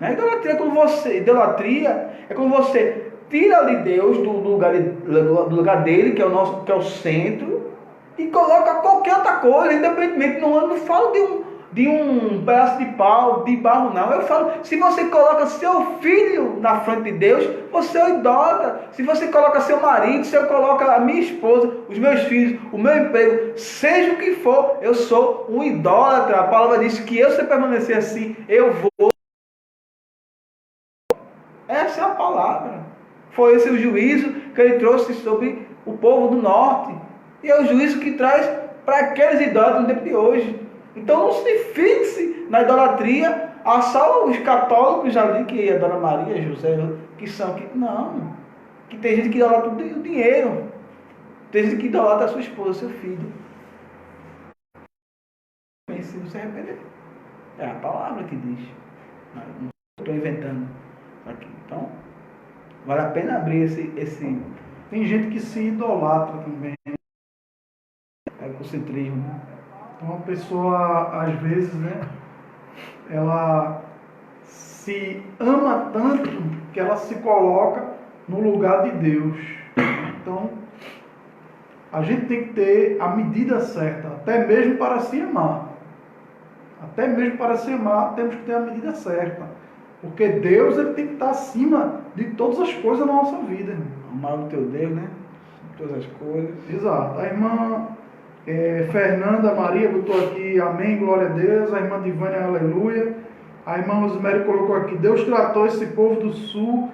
Idolatria é quando você tira ali Deus do lugar dele, que é o centro, e coloca qualquer outra coisa, independentemente. Não falo de um pedaço de pau, de barro, não. Eu falo, se você coloca seu filho na frente de Deus, você é idólatra. Se você coloca seu marido, se eu coloco a minha esposa, os meus filhos, o meu emprego, seja o que for, eu sou um idólatra. A palavra diz que se permanecer assim, eu vou. Essa é a palavra. Foi esse o juízo que ele trouxe sobre o povo do norte. E é o juízo que traz para aqueles idólatras no tempo de hoje. Então não se fixe na idolatria. Só os católicos ali que adoram Maria, José, que são que não. Que tem gente que idolatra o dinheiro. Tem gente que idolatra a sua esposa, seu filho. Se não se arrepender. É a palavra que diz. Não estou inventando aqui. Então, vale a pena abrir esse... Tem gente que se idolatra também. Egocentrismo. Uma pessoa, às vezes, né, ela se ama tanto que ela se coloca no lugar de Deus. Então, a gente tem que ter a medida certa, até mesmo para se amar. Até mesmo para se amar, temos que ter a medida certa. Porque Deus, ele tem que estar acima de todas as coisas na nossa vida. Irmão. Amar o teu Deus, né? Todas as coisas. Exato. A irmã Fernanda Maria botou aqui, amém, glória a Deus. A irmã Divânia, aleluia. A irmã Rosemary colocou aqui, Deus tratou esse povo do sul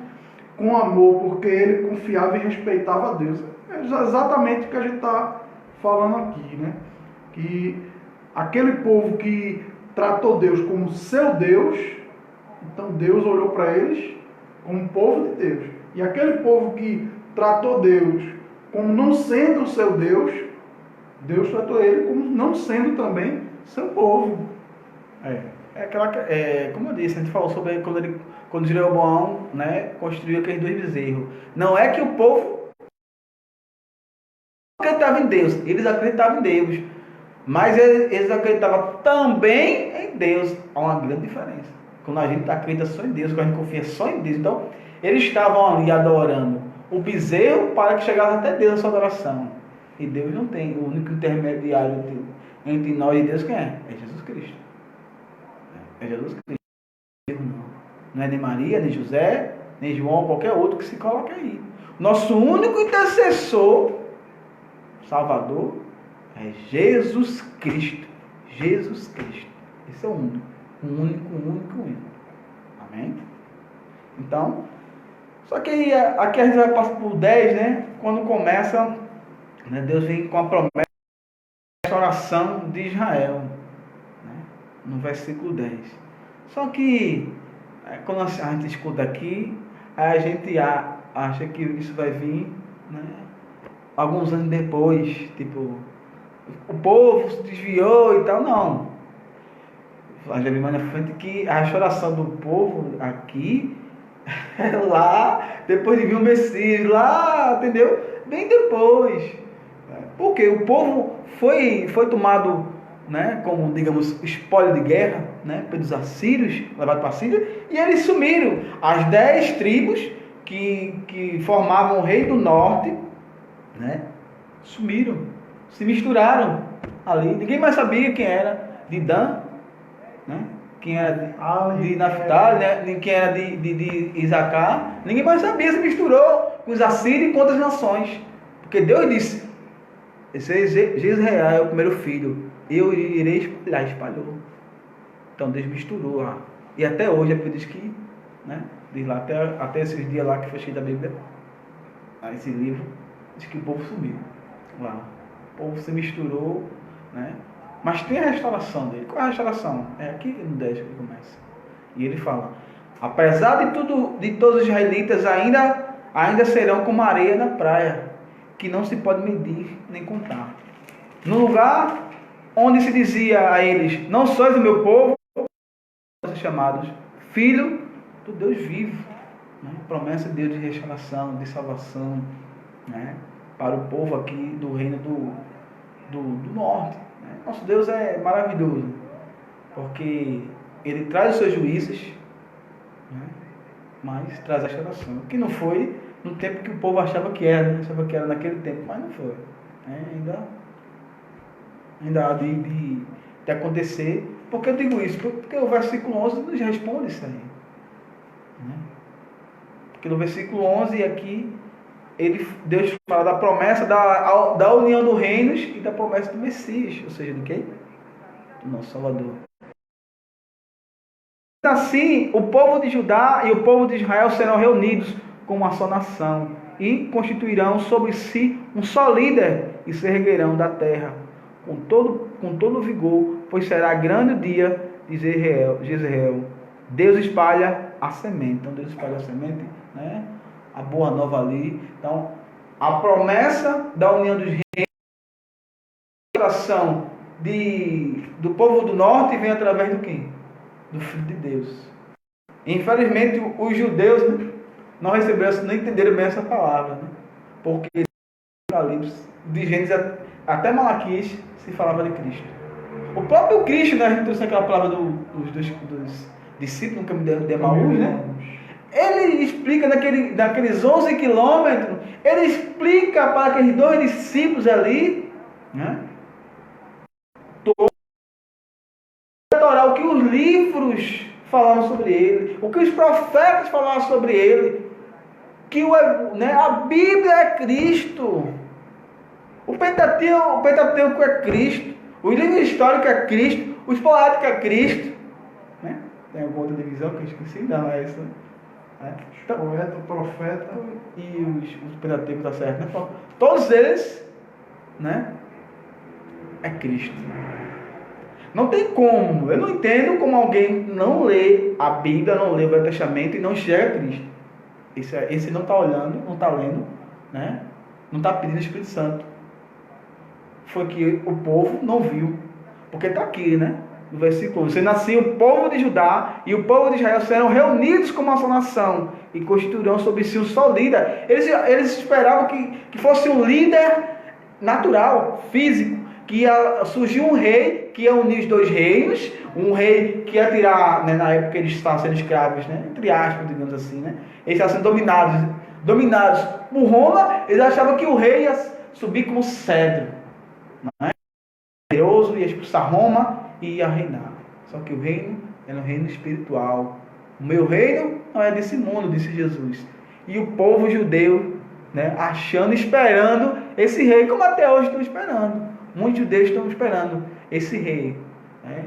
com amor, porque ele confiava e respeitava a Deus. É exatamente o que a gente está falando aqui, né? Que aquele povo que tratou Deus como seu Deus, então Deus olhou para eles como povo de Deus. E aquele povo que tratou Deus como não sendo o seu Deus, Deus tratou ele como não sendo também seu povo. Como eu disse, a gente falou sobre quando ele quando Jeroboão, né, construiu aqueles 2 bezerros. Não é que o povo acreditava em Deus, eles acreditavam em Deus, mas eles acreditavam também em Deus. Há uma grande diferença. Quando a gente acredita só em Deus, quando a gente confia só em Deus, então eles estavam ali adorando o bezerro para que chegasse até Deus a sua adoração. E Deus não tem, o único intermediário entre nós e Deus quem é? É Jesus Cristo. É Jesus Cristo. Não é nem Maria, nem José, nem João, qualquer outro que se coloque aí. Nosso único intercessor, Salvador, é Jesus Cristo. Jesus Cristo. Esse é o único. O único. Amém? Então, só que aqui a gente vai passar por 10, né? Quando começa, né, Deus vem com a promessa da restauração de Israel, né? No versículo 10. Só que, quando a gente escuta aqui, a gente acha que isso vai vir, né, alguns anos depois, tipo, o povo se desviou e tal. Não. A já vi mais na frente que a restauração do povo aqui é lá, depois de vir o Messias, lá, entendeu? Bem depois. Porque o povo foi tomado, né, como, digamos, espólio de guerra, né, pelos assírios, levado para a Síria, e eles sumiram. As 10 tribos que formavam o rei do norte, né, sumiram, se misturaram ali. Ninguém mais sabia quem era de Dan, né, quem era de Naftali, né, quem era de Isacar. Ninguém mais sabia, se misturou com os assírios e com outras nações. Porque Deus disse: Israel é o primeiro filho, eu irei espalhar. Espalhou. Então Deus misturou lá. E até hoje é por isso que, né, diz lá, até esses dias lá que foi escrito a Bíblia, esse livro, diz que o povo sumiu lá. O povo se misturou, né? Mas tem a restauração dele. Qual é a restauração? É aqui no 10 que ele começa. E ele fala: apesar de tudo, de todos os israelitas ainda serão como areia na praia, que não se pode medir nem contar. No lugar onde se dizia a eles: não sois o meu povo, são chamados filho do Deus vivo. Né? Promessa de Deus de restauração, de salvação, né, para o povo aqui do reino do norte. Né? Nosso Deus é maravilhoso, porque Ele traz os seus juízos, né, mas traz a restauração. Que não foi no tempo que o povo achava que era, né? Achava que era naquele tempo, mas não foi. Ainda há de acontecer. Por que eu digo isso? Porque o versículo 11 nos responde isso aí. Né? Porque no versículo 11 aqui, Deus fala da promessa da união dos reinos e da promessa do Messias, ou seja, do quê? Do nosso Salvador. Assim, o povo de Judá e o povo de Israel serão reunidos como uma só nação e constituirão sobre si um só líder e se erguerão da terra com todo vigor, pois será grande o dia de Jezreel. Deus espalha a semente. Então Deus espalha a semente, né? A boa nova ali. Então a promessa da união dos reinos, a oração do povo do norte vem através do quem? Do Filho de Deus. Infelizmente os judeus, né, não receberam, não entenderam bem essa palavra, né? Porque de Gênesis até Malaquias se falava de Cristo. O próprio Cristo, né, a gente trouxe aquela palavra dos discípulos no caminho de Emaús, né? Ele explica naqueles 11 quilômetros, ele explica para aqueles 2 discípulos ali, né, o que os livros falavam sobre ele, o que os profetas falavam sobre ele, que a Bíblia é Cristo, o Pentateuco é Cristo, o livro histórico é Cristo, os poéticos é Cristo, né? Tem alguma outra divisão que eu esqueci, não é essa, né? Então, poeta, profeta e os Pentateuco, tá certo, né? Todos eles, né, é Cristo. Não tem como, eu não entendo como alguém não lê a Bíblia, não lê o Velho Testamento e não enxerga Cristo. Esse não está olhando, não está lendo, né? Não está pedindo o Espírito Santo. Foi que o povo não viu, porque está aqui, né? no versículo 11, sendo assim o povo de Judá e o povo de Israel serão reunidos como uma só nação e constituirão sobre si um só líder. Eles esperavam que fosse um líder natural, físico, que ia surgir um rei que ia unir os dois reinos, um rei que ia tirar, né, na época eles estavam sendo escravos, né, entre aspas, digamos assim, né, eles estavam sendo dominados por Roma. Eles achavam que o rei ia subir como cedro, né, poderoso, ia expulsar Roma e ia reinar. Só que o reino era um reino espiritual. O meu reino não é desse mundo, disse Jesus. E o povo judeu, né, achando, esperando esse rei, como até hoje estão esperando. Muitos judeus estão esperando esse rei, né?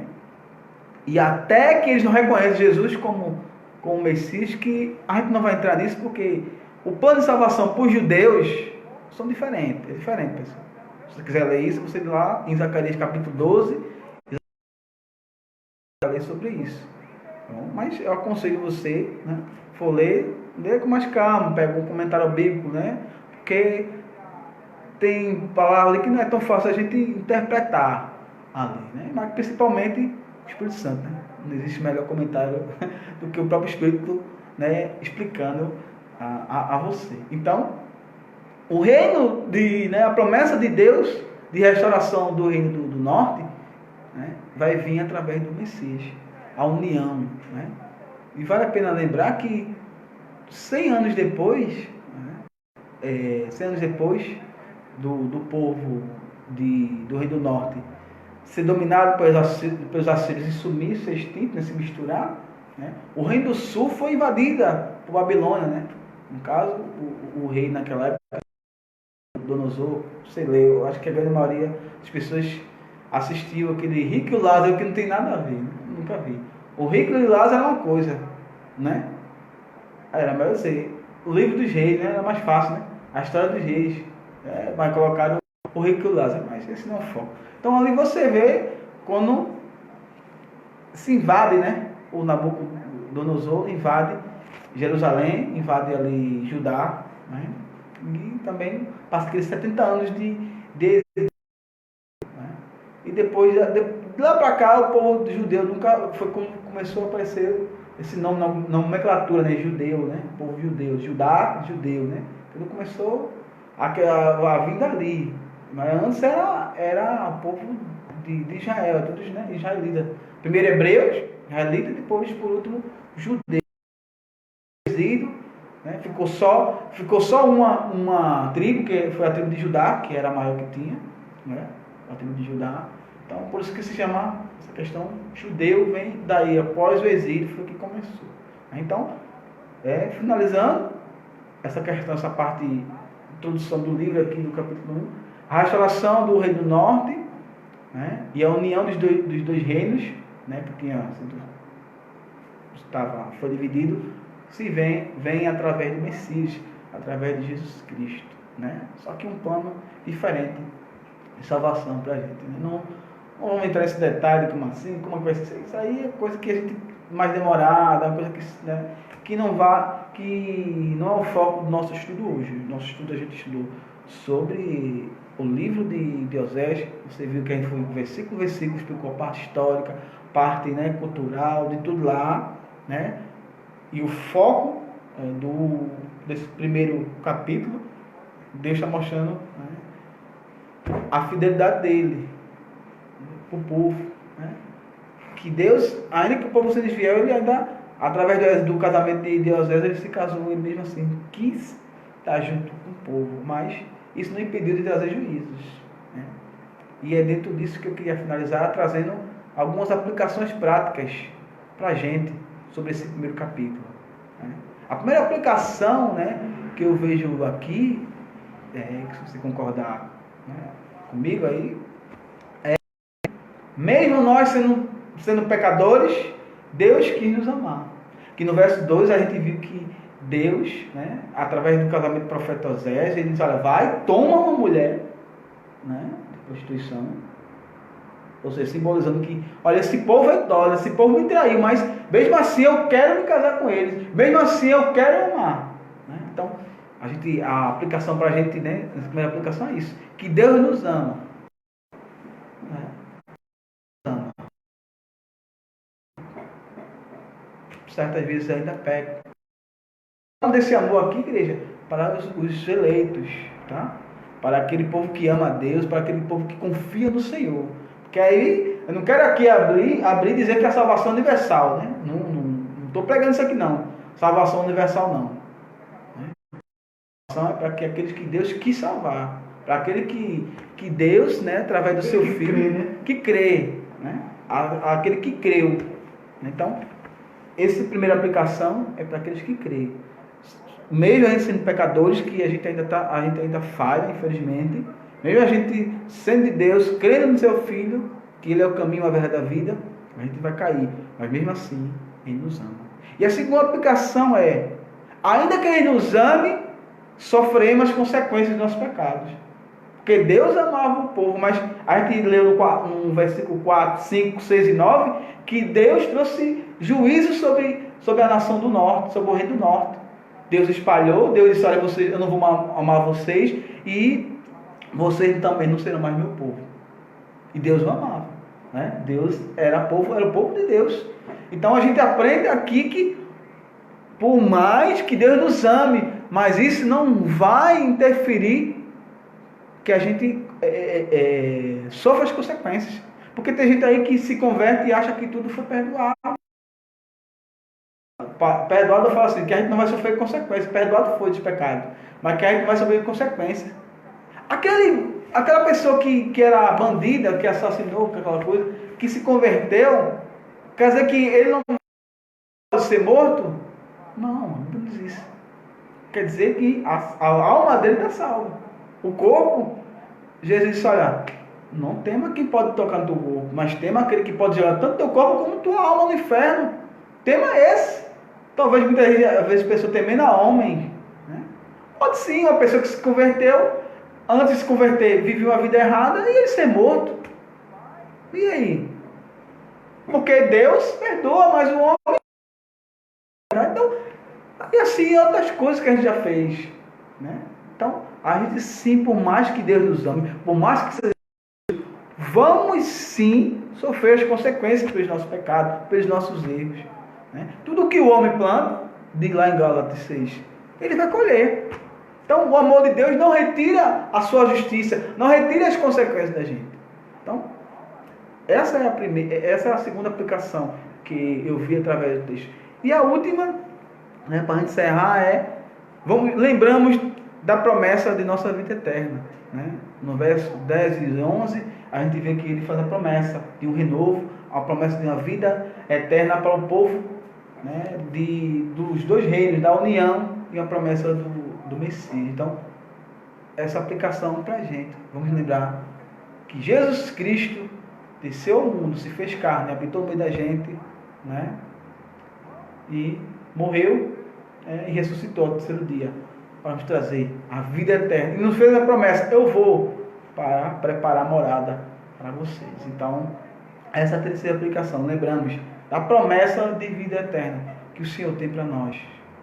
E até que eles não reconhecem Jesus como Messias, que a gente não vai entrar nisso, porque o plano de salvação para os judeus são diferentes. É diferente, pessoal. Se você quiser ler isso, você lê lá em Zacarias capítulo 12, vai ler sobre isso. Bom, mas eu aconselho você, né, for ler, lê com mais calma, pega um comentário bíblico, né? Porque tem palavras que não é tão fácil a gente interpretar ali, né? Mas principalmente o Espírito Santo, né? Não existe melhor comentário do que o próprio Espírito, né, explicando a você. Então, o reino né, a promessa de Deus de restauração do reino do norte, né, vai vir através do Messias, a união, né? E vale a pena lembrar que 100 anos depois, né, 100 anos depois do povo do reino do norte ser dominado pelos assírios e sumir, ser extinto, né, se misturar, né, o reino do sul foi invadida por Babilônia, né? No caso, o rei naquela época, Nabucodonosor, sei lá, eu acho que a grande maioria das pessoas assistiu aquele Rico e o Lázaro, que não tem nada a ver, né? Nunca vi. O Rico e o Lázaro era uma coisa, né? Era melhor dizer, o livro dos reis, né, era mais fácil, né? A história dos reis, mas colocaram o Rico e o Lázaro, mas esse não é o foco. Então ali você vê quando se invade, né? O Nabucodonosor invade Jerusalém, invade ali Judá, né? E também passa aqueles 70 anos de exílio, né? E depois, de lá para cá, o povo judeu nunca foi como começou a aparecer esse nome na nomenclatura, né? Judeu, né? O povo judeu, Judá, judeu, né? Tudo começou a vir dali. Mas antes era o povo de Israel, todos, né, israelitas. Primeiro hebreus, israelitas, depois, por último, judeus. Né? Ficou só uma tribo, que foi a tribo de Judá, que era a maior que tinha, né? A tribo de Judá. Então, por isso que se chama essa questão judeu, vem daí, após o exílio, foi que começou. Então, finalizando essa questão, essa parte, introdução do livro aqui do capítulo 1, a restauração do reino do norte, né, e a união dos dois reinos, né, porque foi dividido, se vem através do Messias, através de Jesus Cristo, né? Só que um plano diferente de salvação para a gente, né? Não vamos entrar nesse detalhe, como assim, como vai ser, isso aí é coisa que a gente mais demorada, uma coisa que, né, que não é o foco do nosso estudo hoje. Nosso estudo a gente estudou sobre o livro de Osés. Você viu que a gente foi versículo por versículo, explicou a parte histórica, parte, né, cultural, de tudo lá, né? E o foco desse primeiro capítulo, Deus está mostrando, né, a fidelidade dele para o povo, né? Que Deus, ainda que o povo seja fiel, ele ainda, através do casamento de Osés, ele se casou, ele mesmo assim quis estar junto com o povo, mas isso não impediu de trazer juízos, né? E é dentro disso que eu queria finalizar, trazendo algumas aplicações práticas para a gente sobre esse primeiro capítulo, né? A primeira aplicação, né, que eu vejo aqui, se você concordar, né, comigo aí, mesmo nós sendo pecadores, Deus quis nos amar. Que no verso 2 a gente viu que Deus, né, através do casamento do profeta Osés, ele diz, olha, vai, toma uma mulher, né, de prostituição, ou seja, simbolizando que, olha, esse povo é idólatra, esse povo me traiu, mas mesmo assim eu quero me casar com eles, mesmo assim eu quero amar, né? Então, a aplicação para a gente, né, a primeira aplicação é isso, que Deus nos ama, né? certas vezes ainda pecam. Desse amor aqui, igreja, para os eleitos, tá? Para aquele povo que ama a Deus, para aquele povo que confia no Senhor. Porque aí, eu não quero aqui abrir e dizer que a salvação é universal, né? Não estou pregando isso aqui não. Salvação universal não. Né? Salvação é para aqueles que Deus quis salvar. Para aquele que Deus, né, através do seu Filho, que crê, né? Aquele que creu. Então, essa primeira aplicação é para aqueles que creem. Mesmo a gente sendo pecadores, que a gente ainda falha, infelizmente, mesmo a gente sendo de Deus, crendo no seu Filho, que Ele é o caminho, a verdade da vida, a gente vai cair, mas mesmo assim, Ele nos ama. E a segunda aplicação é, ainda que Ele nos ame, sofremos as consequências dos nossos pecados. Porque Deus amava o povo, mas a gente leu no versículo 4, 5, 6 e 9, que Deus trouxe juízo sobre a nação do norte, sobre o rei do norte. Deus espalhou, Deus disse, olha, eu não vou amar vocês e vocês também não serão mais meu povo. E Deus o amava. Né? Deus era o povo de Deus. Então a gente aprende aqui que por mais que Deus nos ame, mas isso não vai interferir que a gente sofra as consequências. Porque tem gente aí que se converte e acha que tudo foi perdoado. Perdoado, eu falo assim, que a gente não vai sofrer consequências. Perdoado foi de pecado, mas que a gente não vai sofrer consequências. Aquela pessoa que era bandida, que assassinou, aquela coisa, que se converteu, quer dizer que ele não pode ser morto? Não diz isso. Quer dizer que a alma dele está salva. O corpo, Jesus disse, olha, não tema quem pode tocar no teu corpo, mas tema aquele que pode jogar tanto teu corpo como tua alma no inferno. Tema esse. Talvez muitas vezes a pessoa temendo a homem. Né? Pode sim, uma pessoa que se converteu, antes de se converter, viveu uma vida errada e ele ser morto. E aí? Porque Deus perdoa, mas o homem... Então, e assim outras coisas que a gente já fez. Né? Então, a gente sim, por mais que Deus nos ame, por mais que seja, vamos sim sofrer as consequências pelos nossos pecados, pelos nossos erros. Né? Tudo que o homem planta, diz lá em Gálatas 6, ele vai colher. Então o amor de Deus não retira a sua justiça, não retira as consequências da gente. Então, essa é a segunda aplicação que eu vi através do texto. E a última, né, para a gente encerrar, lembramos da promessa de nossa vida eterna. Né? No verso 10 e 11, a gente vê que ele faz a promessa de um renovo, a promessa de uma vida eterna para o povo, né, dos dois reinos, da união, e a promessa do Messias. Então, essa aplicação para a gente. Vamos lembrar que Jesus Cristo desceu ao mundo, se fez carne, habitou no meio da gente, né, e morreu, e ressuscitou no terceiro dia, para nos trazer a vida eterna. E nos fez a promessa, eu vou para preparar a morada para vocês. Então, essa é a terceira aplicação. Lembramos da promessa de vida eterna que o Senhor tem para nós,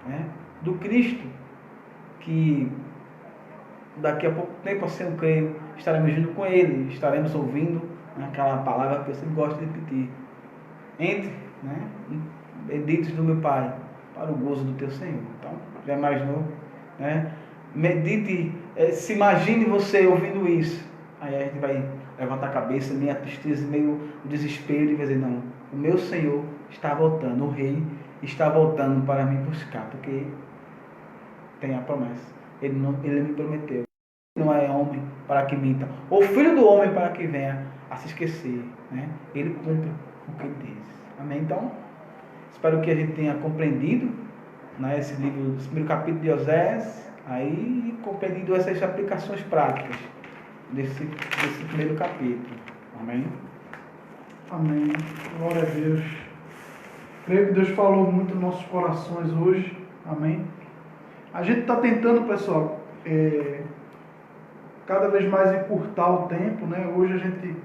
né? Do Cristo, que daqui a pouco tempo, assim eu creio, estaremos junto com Ele, estaremos ouvindo, né, aquela palavra que eu sempre gosto de repetir: entre, né, benditos do meu Pai, para o gozo do teu Senhor. Então, já imaginou, né? Medite, se imagine você ouvindo isso. Aí a gente vai levantar a cabeça, meio a tristeza, meio o desespero, e vai dizer, não, o meu Senhor está voltando, o Rei está voltando para me buscar, porque tem a promessa. Ele me prometeu. Não é homem para que minta, ou filho do homem para que venha a se esquecer. Né? Ele cumpre o que ele diz. Amém? Então, espero que a gente tenha compreendido, né, esse livro, esse primeiro capítulo de Oséias, aí compreendido essas aplicações práticas desse primeiro capítulo. Amém? Amém. Glória a Deus. Creio que Deus falou muito nos nossos corações hoje. Amém. A gente está tentando, pessoal, cada vez mais encurtar o tempo, né? Hoje a gente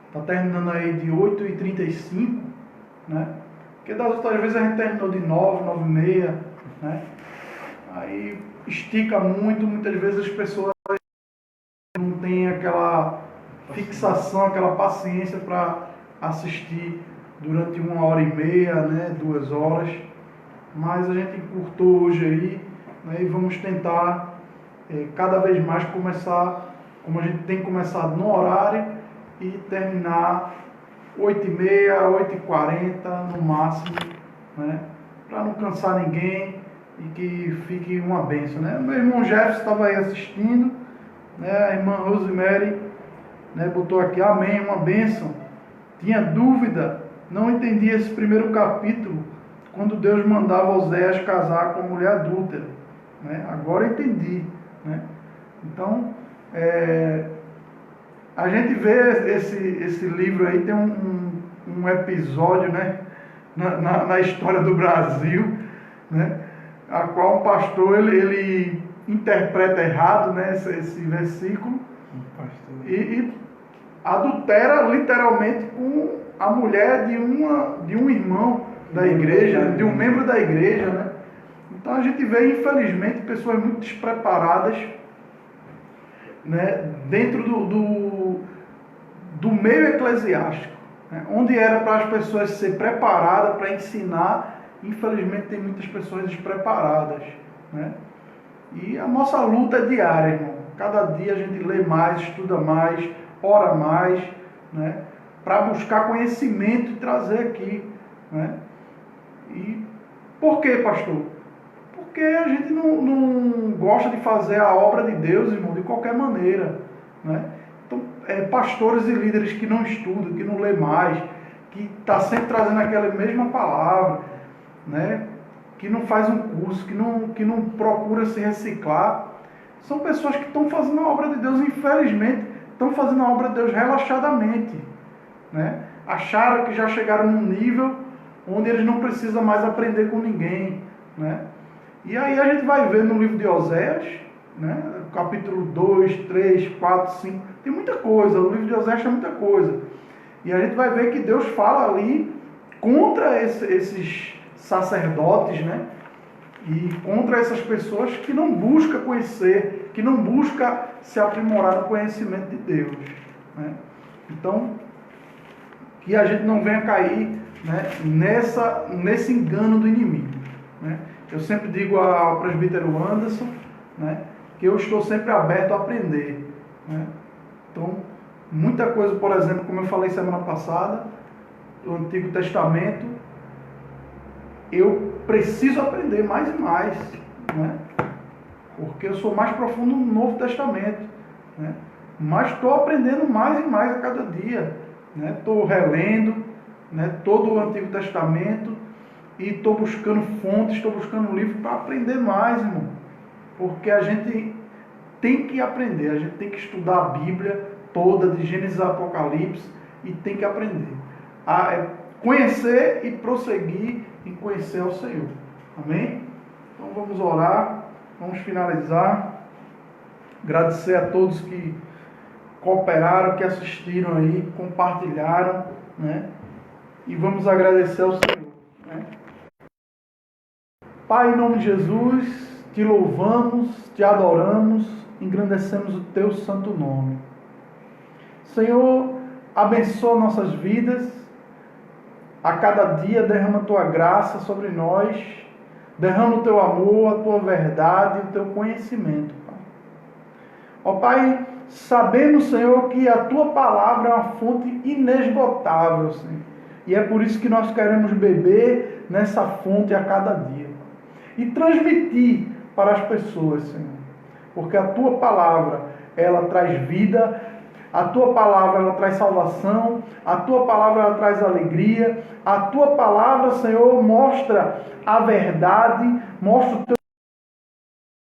está terminando aí de 8h35, né? Porque das outras vezes a gente terminou de 9, 9h30, né? Aí estica muito, muitas vezes as pessoas não têm aquela fixação, aquela paciência para assistir durante 1h30, né? 2 horas. mas a gente encurtou hoje aí, né, e vamos tentar cada vez mais começar, como a gente tem começado no horário, e terminar 8h30, 8h40 no máximo, né, para não cansar ninguém e que fique uma bênção, né? Meu irmão Jefferson estava aí assistindo, né, a irmã Rosemary, né, botou aqui, amém, uma bênção. Tinha dúvida, não entendi esse primeiro capítulo, quando Deus mandava Oséias casar com a mulher adúltera, né? Agora eu entendi, né? Então, a gente vê esse livro aí, tem um episódio, né, na história do Brasil, né, a qual um pastor ele interpreta errado, né, esse versículo e adultera literalmente com a mulher de um irmão da igreja, de um membro da igreja, né? Então a gente vê, infelizmente, pessoas muito despreparadas, né, dentro do meio eclesiástico, né, onde era para as pessoas ser preparadas para ensinar, infelizmente tem muitas pessoas despreparadas, né? E a nossa luta é diária, irmão. Cada dia a gente lê mais, estuda mais, ora mais, né, para buscar conhecimento e trazer aqui, né? E por quê, pastor? Porque a gente não gosta de fazer a obra de Deus, irmão, de qualquer maneira, né? Então, pastores e líderes que não estudam, que não lê mais, que está sempre trazendo aquela mesma palavra, né, que não faz um curso, que não procura se reciclar, são pessoas que estão fazendo a obra de Deus, infelizmente, estão fazendo a obra de Deus relaxadamente, né? Acharam que já chegaram num nível onde eles não precisam mais aprender com ninguém, né? E aí a gente vai ver no livro de Oséias, né, capítulo 2, 3, 4, 5, tem muita coisa, o livro de Oséias tem muita coisa. E a gente vai ver que Deus fala ali contra esses sacerdotes, né, e contra essas pessoas que não buscam conhecer, que não buscam se aprimorar no conhecimento de Deus, né? Então, que a gente não venha cair, né, nesse engano do inimigo, né? Eu sempre digo ao presbítero Anderson, né, que eu estou sempre aberto a aprender, né? Então, muita coisa, por exemplo, como eu falei semana passada, do Antigo Testamento, eu preciso aprender mais e mais, né? Porque eu sou mais profundo no Novo Testamento, né? Mas estou aprendendo mais e mais a cada dia, né? Estou relendo, né, todo o Antigo Testamento e estou buscando fontes, estou buscando livros para aprender mais, irmão. Porque a gente tem que aprender, a gente tem que estudar a Bíblia toda, de Gênesis a Apocalipse, e tem que aprender a conhecer e prosseguir em conhecer ao Senhor. Amém? Então vamos orar, vamos finalizar. Agradecer a todos que cooperaram, que assistiram aí, compartilharam, né? E vamos agradecer ao Senhor, né? Pai, em nome de Jesus, te louvamos, te adoramos, engrandecemos o teu santo nome. Senhor, abençoa nossas vidas, a cada dia derrama a tua graça sobre nós, derrama o teu amor, a tua verdade e o teu conhecimento, Pai. Ó Pai, sabemos, Senhor, que a tua palavra é uma fonte inesgotável, Senhor. E é por isso que nós queremos beber nessa fonte a cada dia. E transmitir para as pessoas, Senhor. Porque a tua palavra, ela traz vida, a tua palavra, ela traz salvação, a tua palavra, ela traz alegria, a tua palavra, Senhor, mostra a verdade, mostra o teu...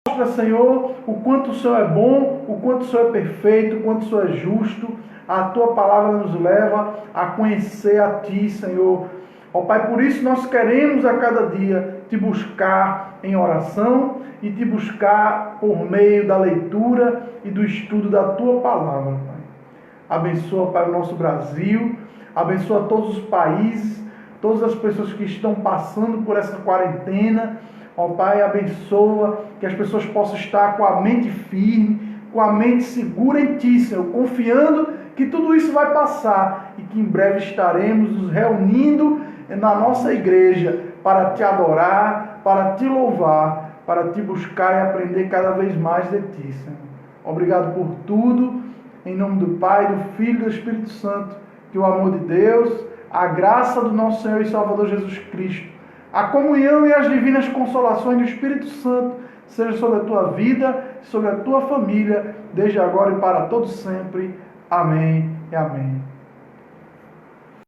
Mostra, Senhor, o quanto o Senhor é bom, o quanto o Senhor é perfeito, o quanto o Senhor é justo. A tua palavra nos leva a conhecer a ti, Senhor. Ó Pai, por isso nós queremos a cada dia te buscar em oração e te buscar por meio da leitura e do estudo da tua palavra, Pai. Abençoa, Pai, o nosso Brasil, abençoa todos os países, todas as pessoas que estão passando por essa quarentena. Ó Pai, abençoa que as pessoas possam estar com a mente firme, com a mente segura em Ti, Senhor, confiando que tudo isso vai passar e que em breve estaremos nos reunindo na nossa igreja para te adorar, para te louvar, para te buscar e aprender cada vez mais de ti, Senhor. Obrigado por tudo, em nome do Pai, do Filho e do Espírito Santo, que o amor de Deus, a graça do nosso Senhor e Salvador Jesus Cristo, a comunhão e as divinas consolações do Espírito Santo seja sobre a tua vida, sobre a tua família, desde agora e para todos sempre. Amém e amém.